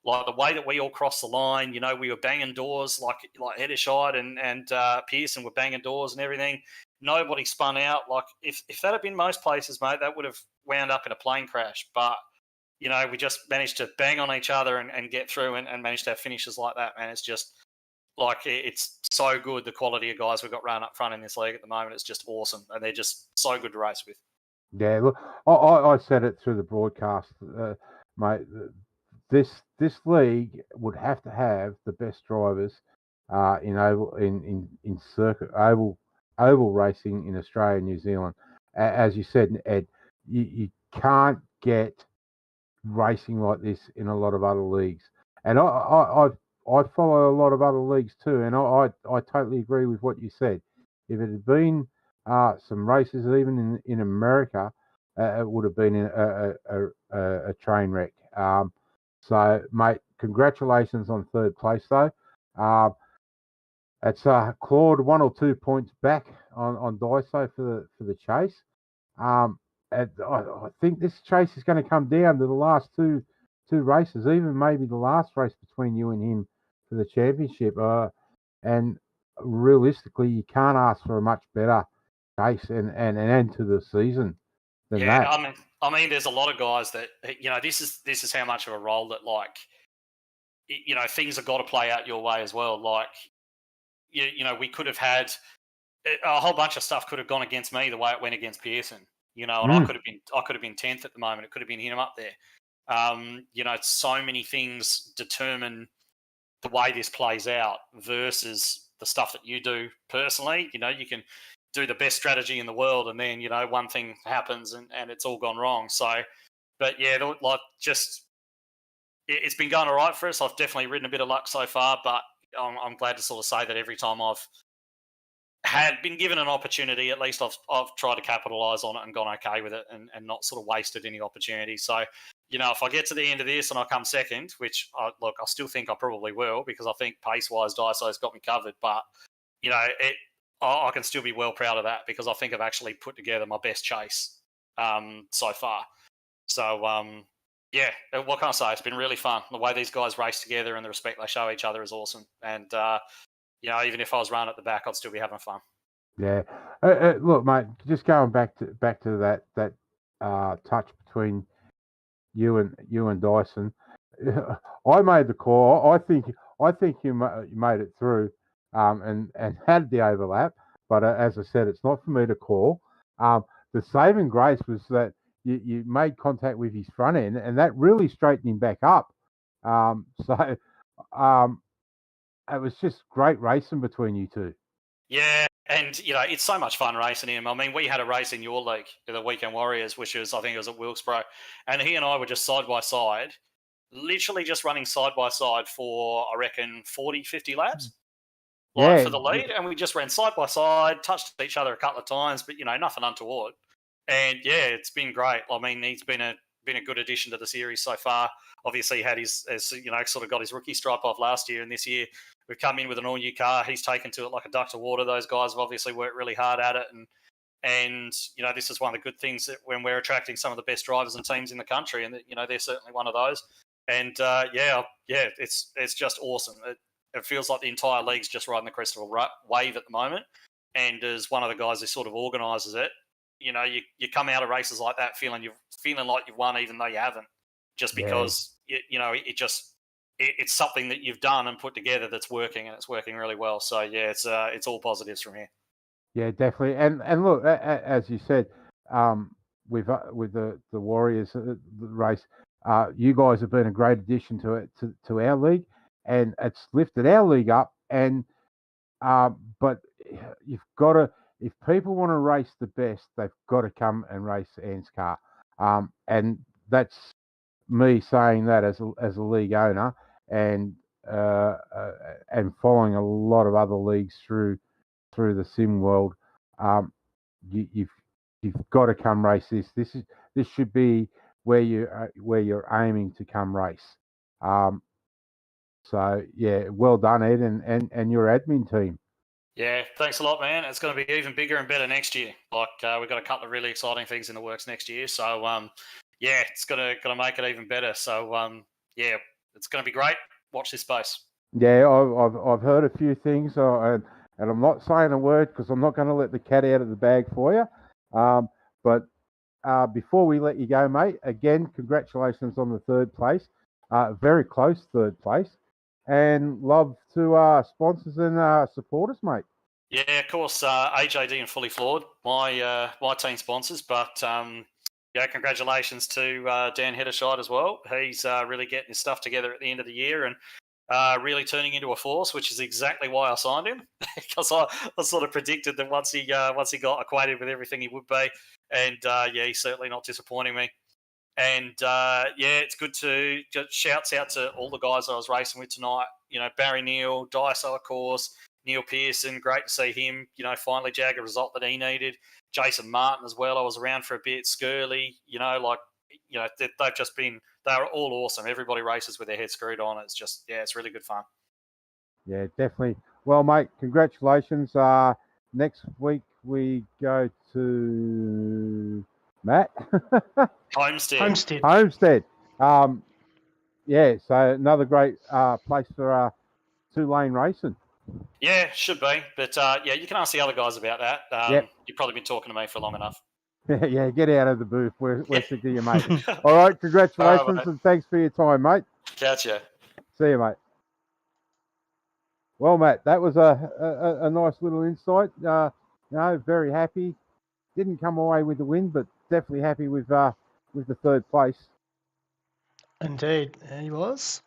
Like the way that we all crossed the line, we were banging doors like Heddershide and Pearson were banging doors and everything. Nobody spun out. Like if that had been most places, mate, that would have wound up in a plane crash. But we just managed to bang on each other and get through and managed to have finishes like that, man. It's just like, it's so good. The quality of guys we've got running up front in this league at the moment is just awesome, and they're just so good to race with. Yeah, look, I said it through the broadcast, mate. This league would have to have the best drivers in circuit oval racing in Australia and New Zealand. As you said, Ed, you can't get racing like this in a lot of other leagues, and I follow a lot of other leagues too, and I totally agree with what you said. If it had been some races even in America, it would have been a train wreck. So, mate, congratulations on third place, though. It's clawed 1 or 2 points back on Daiso for the chase. And I think this chase is going to come down to the last two races, even maybe the last race between you and him for the championship. And realistically, you can't ask for a much better chase and an end to the season than that. I mean, there's a lot of guys that this is how much of a role that, like, things have got to play out your way as well. Like, we could have had a whole bunch of stuff could have gone against me the way it went against Pearson. And I could have been 10th at the moment. It could have been him up there. So many things determine the way this plays out versus the stuff that you do personally. You can do the best strategy in the world, and then one thing happens and it's all gone wrong. So, but it's been going all right for us. I've definitely ridden a bit of luck so far, but I'm glad to sort of say that every time I've had been given an opportunity, at least I've tried to capitalise on it and gone okay with it, and not sort of wasted any opportunity. So, if I get to the end of this and I come second, which I still think I probably will, because I think pace-wise Daiso's got me covered, but I can still be well proud of that, because I think I've actually put together my best chase so far. So, what can I say? It's been really fun. The way these guys race together and the respect they show each other is awesome. And, even if I was running at the back, I'd still be having fun. Yeah. Look, mate, just going back to that touch between you and Dyson. I made the call. I think you made it through and had the overlap. But as I said, it's not for me to call. The saving grace was that you made contact with his front end, and that really straightened him back up. It was just great racing between you two. Yeah, and it's so much fun racing him. I mean, we had a race in your league, the Weekend Warriors, which was, I think it was at Wilkesboro, and he and I were just side by side, literally just running side by side for, I reckon, 40, 50 laps. For the lead, and we just ran side by side, touched each other a couple of times, but nothing untoward. And it's been great. I mean, he's been a good addition to the series so far. Obviously, he had his sort of got his rookie stripe off last year, and this year we've come in with an all new car. He's taken to it like a duck to water. Those guys have obviously worked really hard at it, and this is one of the good things that when we're attracting some of the best drivers and teams in the country, and they're certainly one of those. And it's just awesome. It feels like the entire league's just riding the crest of a wave at the moment. And as one of the guys who sort of organises it, you come out of races like that feeling like you've won, even though you haven't, just because it it's something that you've done and put together that's working, and it's working really well. So yeah, it's all positives from here. Yeah, definitely. And look, as you said, with the Warriors the race, you guys have been a great addition to it to our league, and it's lifted our league up. And but you've got to, if people want to race the best, they've got to come and race ANZCAR. And that's me saying that as a league owner, and following a lot of other leagues through the sim world. You've got to come race this. This should be where you're aiming to come race. So yeah, well done, Ed, and your admin team. Yeah, thanks a lot, man. It's going to be even bigger and better next year. Like we've got a couple of really exciting things in the works next year. So yeah, it's gonna make it even better. So yeah, it's going to be great. Watch this space. Yeah, I've heard a few things, and I'm not saying a word because I'm not going to let the cat out of the bag for you. But before we let you go, mate, again, congratulations on the third place. Very close third place. And love to sponsors and supporters, mate. Yeah, of course, AJD and Fully Flawed, my team sponsors. But yeah, congratulations to Dan Heddershide as well. He's really getting his stuff together at the end of the year and really turning into a force, which is exactly why I signed him, because I sort of predicted that once he got acquainted with everything, he would be. And yeah, he's certainly not disappointing me. And yeah, it's good to just shouts out to all the guys I was racing with tonight. You know, Barry Neal, Daiso, of course, Neil Pearson. Great to see him. You know, finally jag a result that he needed. Jason Martin as well. I was around for a bit. Skirley. You know, like they've just been. They were all awesome. Everybody races with their head screwed on. It's just it's really good fun. Yeah, definitely. Well, mate, congratulations. Next week we go to Matt. Homestead. Yeah, so another great place for 2-lane racing. Yeah, should be. But yeah, you can ask the other guys about that. Yep. You've probably been talking to me for long enough. Yeah, get out of the booth. We're sick of you, mate. All right, congratulations, All right, and thanks for your time, mate. Catch ya. See you, mate. Well, Matt, that was a nice little insight. Very happy. Didn't come away with the win, but definitely happy with the third place. Indeed, he was.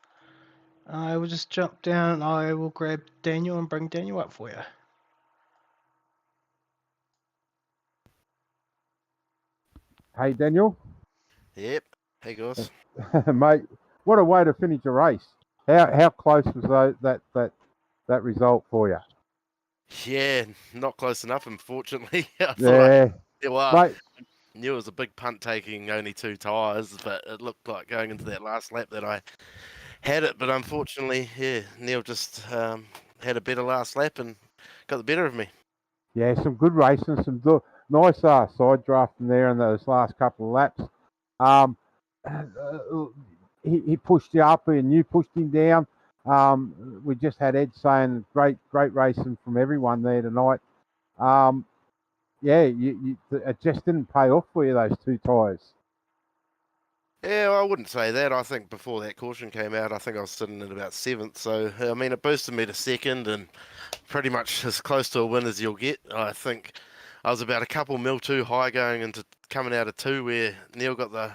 I will just jump down. I will grab Daniel and bring Daniel up for you. Hey, Daniel. Yep. Hey, guys. Mate, what a way to finish a race. How close was that result for you? Yeah, not close enough, unfortunately. Yeah. I knew it was a big punt taking only 2 tyres, but it looked like going into that last lap that I had it. But unfortunately, yeah, Neil just had a better last lap and got the better of me. Yeah, some good racing, some nice side drafting there in those last couple of laps. He pushed you up and you pushed him down. We just had Ed saying great racing from everyone there tonight. Yeah, it just didn't pay off for you, those 2 tyres. Yeah, I wouldn't say that. I think before that caution came out, I think I was sitting at about 7th. So, I mean, it boosted me to 2nd and pretty much as close to a win as you'll get. I think I was about a couple mil too high coming out of 2 where Neil got the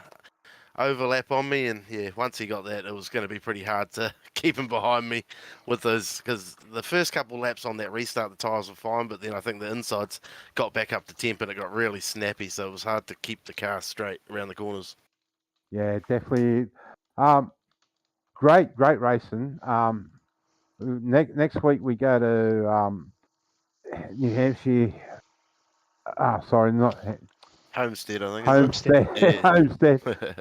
overlap on me. And yeah, once he got that, it was going to be pretty hard to keep him behind me with those, because the first couple laps on that restart, the tyres were fine, but then I think the insides got back up to temp and it got really snappy. So it was hard to keep the car straight around the corners. Yeah, definitely. Great racing. Next week we go to New Hampshire. Sorry, not Homestead, I think. Homestead.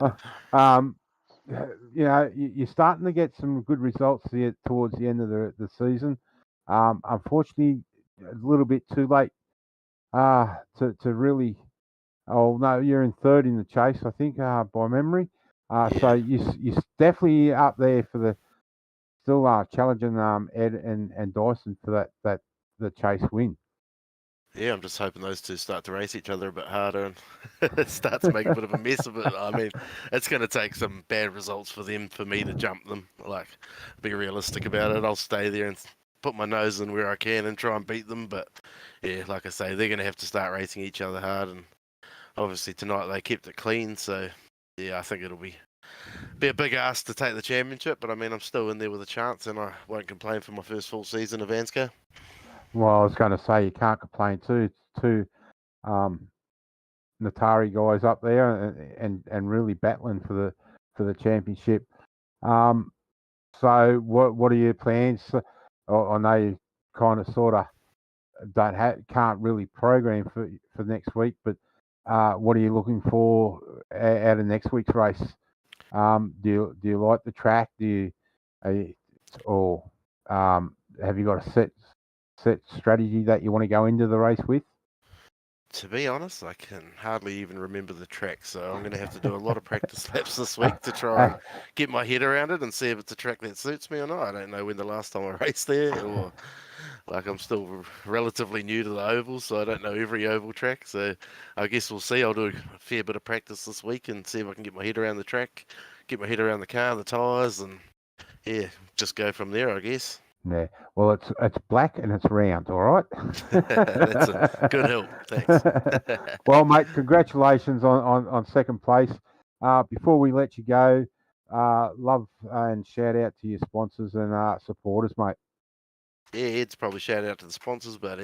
You're starting to get some good results here towards the end of the season. Unfortunately, a little bit too late to really. Oh no, you're in 3rd in the chase, I think, by memory. So you're definitely up there for the still challenging Ed and Dyson for that the chase win. Yeah, I'm just hoping those two start to race each other a bit harder and start to make a bit of a mess of it. I mean, it's going to take some bad results for me to jump them. Like, be realistic about it. I'll stay there and put my nose in where I can and try and beat them. But yeah, like I say, they're going to have to start racing each other hard. And obviously tonight they kept it clean, so yeah, I think it'll be a big ask to take the championship. But I mean, I'm still in there with a chance, and I won't complain for my first full season of ANZCAR. Well, I was going to say you can't complain too. It's two Natari guys up there and really battling for the championship. So what are your plans? I know you kind of sort of can't really program for next week, but what are you looking for out of next week's race? Do you like the track? Or have you got a set strategy that you want to go into the race with? To be honest, I can hardly even remember the track, so I'm going to have to do a lot of practice laps this week to try and get my head around it and see if it's a track that suits me or not. I don't know when the last time I raced there, or like I'm still relatively new to the oval, so I don't know every oval track. So I guess we'll see. I'll do a fair bit of practice this week and see if I can get my head around the track, get my head around the car, the tyres, and yeah, just go from there, I guess. Yeah. Well, it's black and it's round. All right. That's a good help. Thanks. Well, mate, congratulations on second place. Before we let you go, love and shout out to your sponsors and supporters, mate. Yeah, Ed's probably shout out to the sponsors, but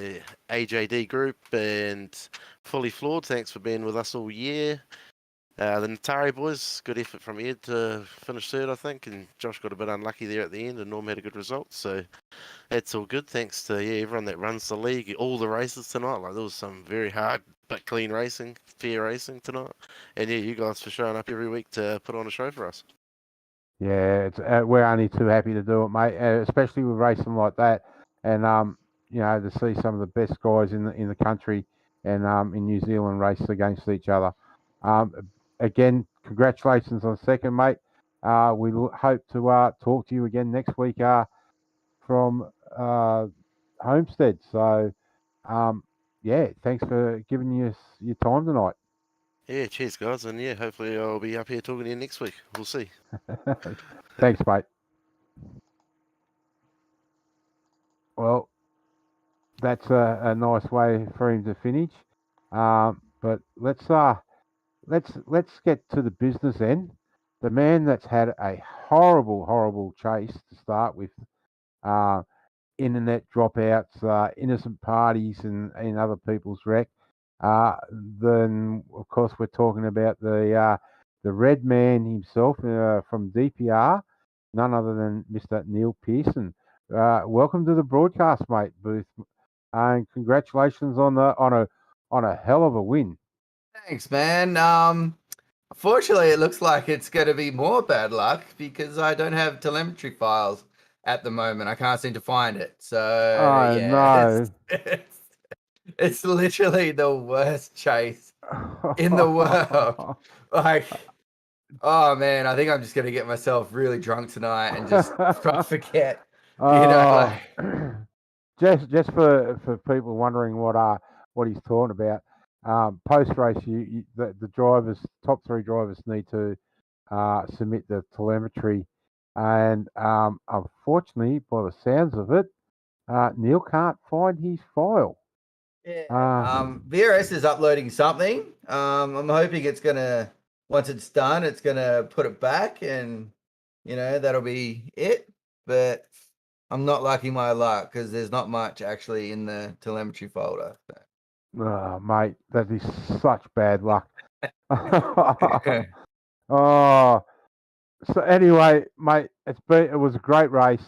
AJD Group and Fully Flawed, thanks for being with us all year. The Natari boys, good effort from Ed to finish third, I think, and Josh got a bit unlucky there at the end, and Norm had a good result, so that's all good. Thanks to everyone that runs the league, all the races tonight. Like there was some very hard but clean racing, fair racing tonight, and yeah, you guys for showing up every week to put on a show for us. Yeah, it's we're only too happy to do it, mate. Especially with racing like that, and to see some of the best guys in the country and in New Zealand race against each other. Again, congratulations on second, mate. We hope to talk to you again next week from Homestead. So, yeah, thanks for giving us your time tonight. Yeah, cheers, guys, and yeah, hopefully I'll be up here talking to you next week. We'll see. Thanks, mate. Well, that's a nice way for him to finish. But let's get to the business end. The man that's had a horrible chase to start with, internet dropouts, innocent parties, and other people's wreck. Then of course we're talking about the red man himself from DPR, none other than Mr. Neil Pearson. Welcome to the broadcast, mate, Booth, and congratulations on a hell of a win. Thanks, man. Unfortunately, it looks like it's going to be more bad luck because I don't have telemetry files at the moment. I can't seem to find it. So, No. it's literally the worst chase in the world. Like, oh, man, I think I'm just going to get myself really drunk tonight and just try to forget. Just for people wondering what he's talking about. Post race, the drivers, top three drivers, need to submit the telemetry, and unfortunately, by the sounds of it, Neil can't find his file. Yeah. VRS is uploading something. I'm hoping it's gonna, once it's done, it's gonna put it back, and that'll be it. But I'm not liking my luck because there's not much actually in the telemetry folder. Oh, mate, that is such bad luck. Oh, so anyway, mate, it was a great race.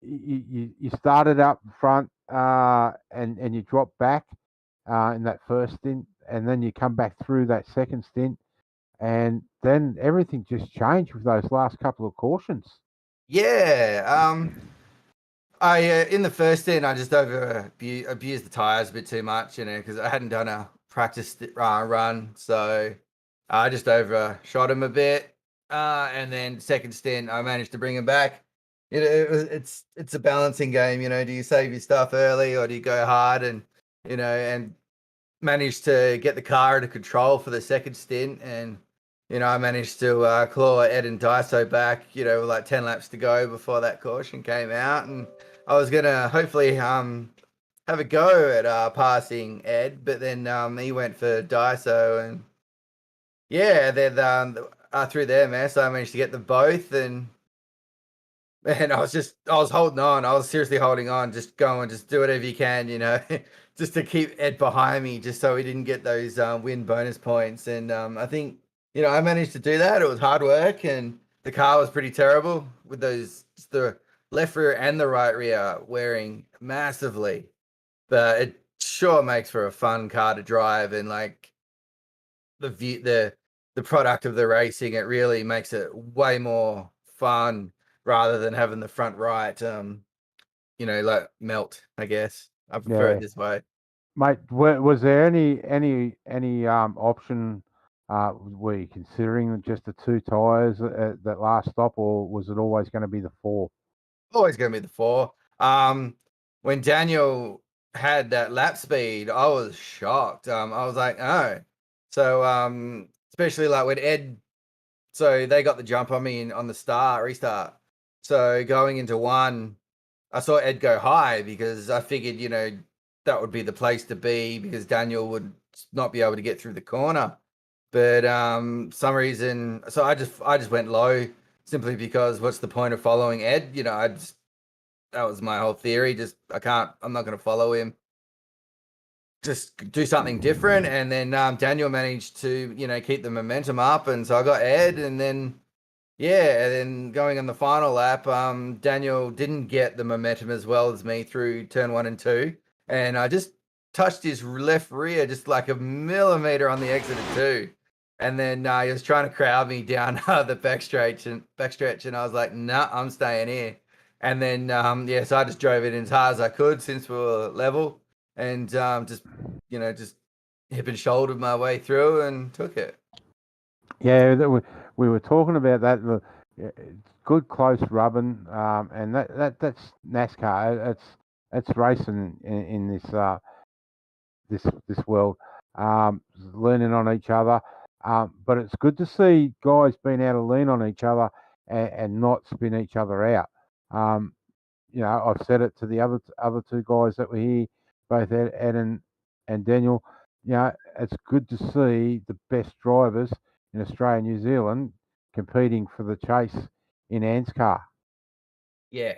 You started up front and you dropped back in that first stint, and then you come back through that second stint, and then everything just changed with those last couple of cautions. Yeah. I in the first stint, I just abused the tires a bit too much, because I hadn't done a practice run, so I just overshot him a bit. And then second stint, I managed to bring him back. It's a balancing game, do you save your stuff early or do you go hard? And and managed to get the car into control for the second stint. And, I managed to claw Ed and Daiso back, with like 10 laps to go before that caution came out. And I was going to hopefully have a go at passing Ed, but then he went for Daiso. And yeah, then through their mess, I managed to get them both. And I was holding on. I was seriously holding on, just do whatever you can, just to keep Ed behind me, just so he didn't get those win bonus points. And I think, I managed to do that. It was hard work, and the car was pretty terrible with the left rear and the right rear wearing massively. But it sure makes for a fun car to drive, and like the product of the racing, it really makes it way more fun rather than having the front right, like melt. I guess I prefer it this way. Mate, was there any option? Were you considering just the 2 tires at that last stop, or was it always going to be the 4? Always going to be the 4. When Daniel had that lap speed, I was shocked. I was like, oh. So especially like when Ed, so they got the jump on me on the restart. So going into 1, I saw Ed go high because I figured, that would be the place to be because Daniel would not be able to get through the corner. But some reason, so I just went low simply because what's the point of following Ed? That was my whole theory. I'm not going to follow him. Just do something different. And then Daniel managed to, keep the momentum up. And so I got Ed, and then, and then going on the final lap, Daniel didn't get the momentum as well as me through turn 1 and 2. And I just touched his left rear just like a millimeter on the exit of 2. And then he was trying to crowd me down the backstretch, and I was like, nah, I'm staying here. And then, so I just drove it as hard as I could since we were level, and just hip and shouldered my way through and took it. Yeah, we were talking about that. Good close rubbing, and that's NASCAR. It's racing in this world, leaning on each other. But it's good to see guys being able to lean on each other and not spin each other out. I've said it to the other 2 guys that were here, both Ed and Daniel. It's good to see the best drivers in Australia and New Zealand competing for the chase in ANZCAR. Yeah,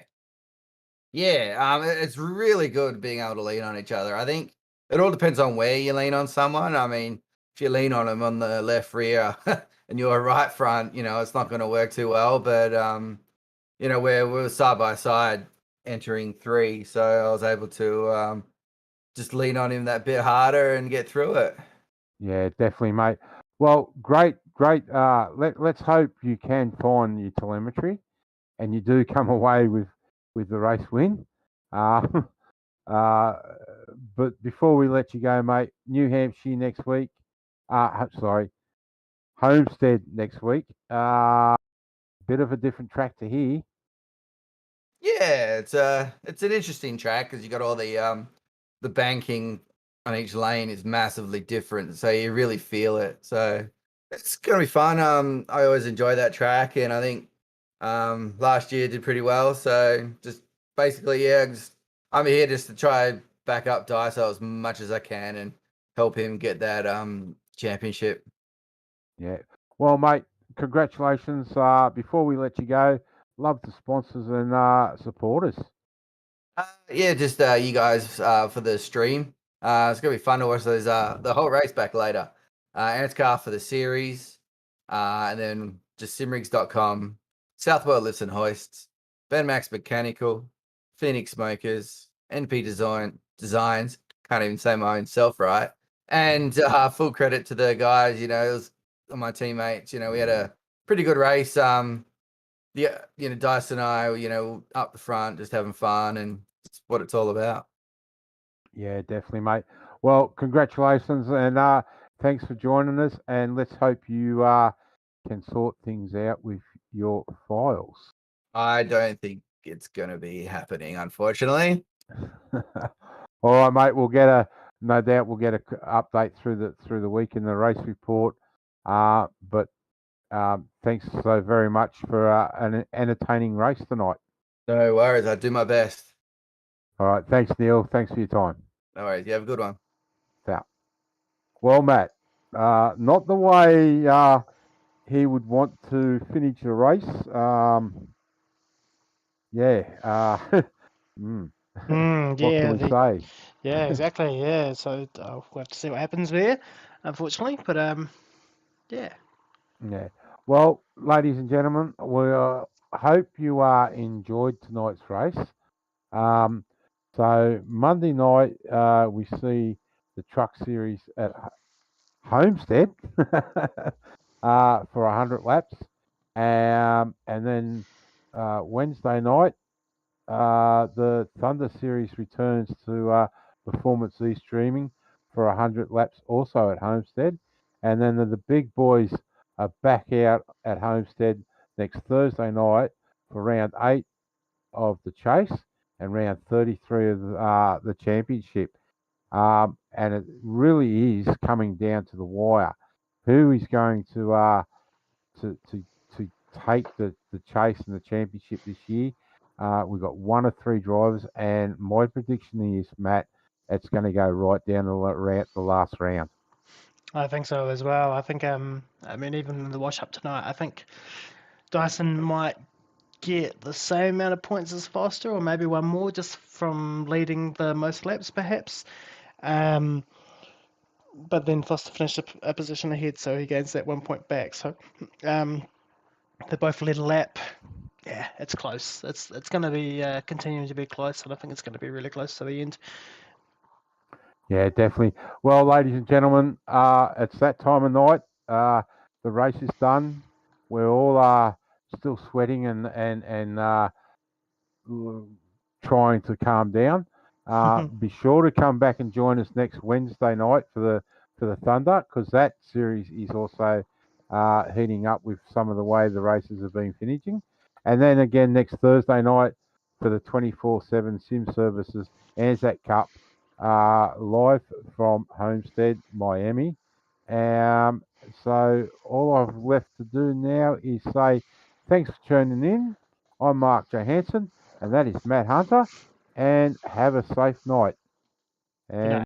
it's really good being able to lean on each other. I think it all depends on where you lean on someone. I mean, if you lean on them on the left rear and you're right front, it's not going to work too well. But we're side by side entering 3, so I was able to just lean on him that bit harder and get through it. Yeah, definitely, mate. Well, great. Let's hope you can find your telemetry and you do come away with the race win. But before we let you go, mate, New Hampshire next week. Homestead next week. Bit of a different track to here. Yeah, it's an interesting track because you got all the banking on each lane is massively different, so you really feel it. So it's gonna be fun. I always enjoy that track, and I think last year did pretty well. So just basically, I'm here just to try back up Daiso as much as I can and help him get that championship. Yeah. Well, mate, congratulations. Before we let you go, love the sponsors and supporters. Just you guys for the stream. It's gonna be fun to watch those the whole race back later. ANZCAR for the series, and then just simrigs.com, Southwell Lifts and Hoists, Ben Max Mechanical, Phoenix Smokers, NP Designs. Can't even say my own self right. And full credit to the guys. It was my teammates. We had a pretty good race. Dice and I, up the front, just having fun, and it's what it's all about. Yeah, definitely, mate. Well, congratulations, and thanks for joining us. And let's hope you can sort things out with your files. I don't think it's going to be happening, unfortunately. All right, mate. We'll get no doubt we'll get an update through the week in the race report. But thanks so very much for an entertaining race tonight. No worries. I'll do my best. All right. Thanks, Neil. Thanks for your time. No worries. You have a good one. Yeah. Well, Matt, not the way he would want to finish the race. What Yeah, can we say? yeah, exactly. Yeah, so we'll have to see what happens there, unfortunately. But yeah. Yeah. Well, ladies and gentlemen, we hope you enjoyed tonight's race. So Monday night we see the Truck Series at Homestead for 100 laps, and then Wednesday night the Thunder Series returns to Performance East Streaming for 100 laps, also at Homestead, and then the big boys are back out at Homestead next Thursday night for round 8 of the Chase and round 33 of the Championship. And it really is coming down to the wire. Who is going to take the Chase and the Championship this year? We've got 1 of 3 drivers, and my prediction is, Matt, it's going to go right down the last round. I think so as well. I think, I mean, even in the wash up tonight, I think Dyson might get the same amount of points as Foster, or maybe one more, just from leading the most laps, perhaps. But then Foster finished a position ahead, so he gains that 1 point back. So they both led a lap. Yeah, it's close. It's going to be continuing to be close, and I think it's going to be really close to the end. Yeah, definitely. Well, ladies and gentlemen, it's that time of night. The race is done. We're all still sweating and trying to calm down. Be sure to come back and join us next Wednesday night for the Thunder, because that series is also heating up with some of the way the races have been finishing. And then again next Thursday night for the 24/7 Sim Services ANZAC Cup, live from Homestead, Miami. So all I've left to do now is say thanks for tuning in. I'm Mark Johansson, and that is Matt Hunter, and have a safe night. And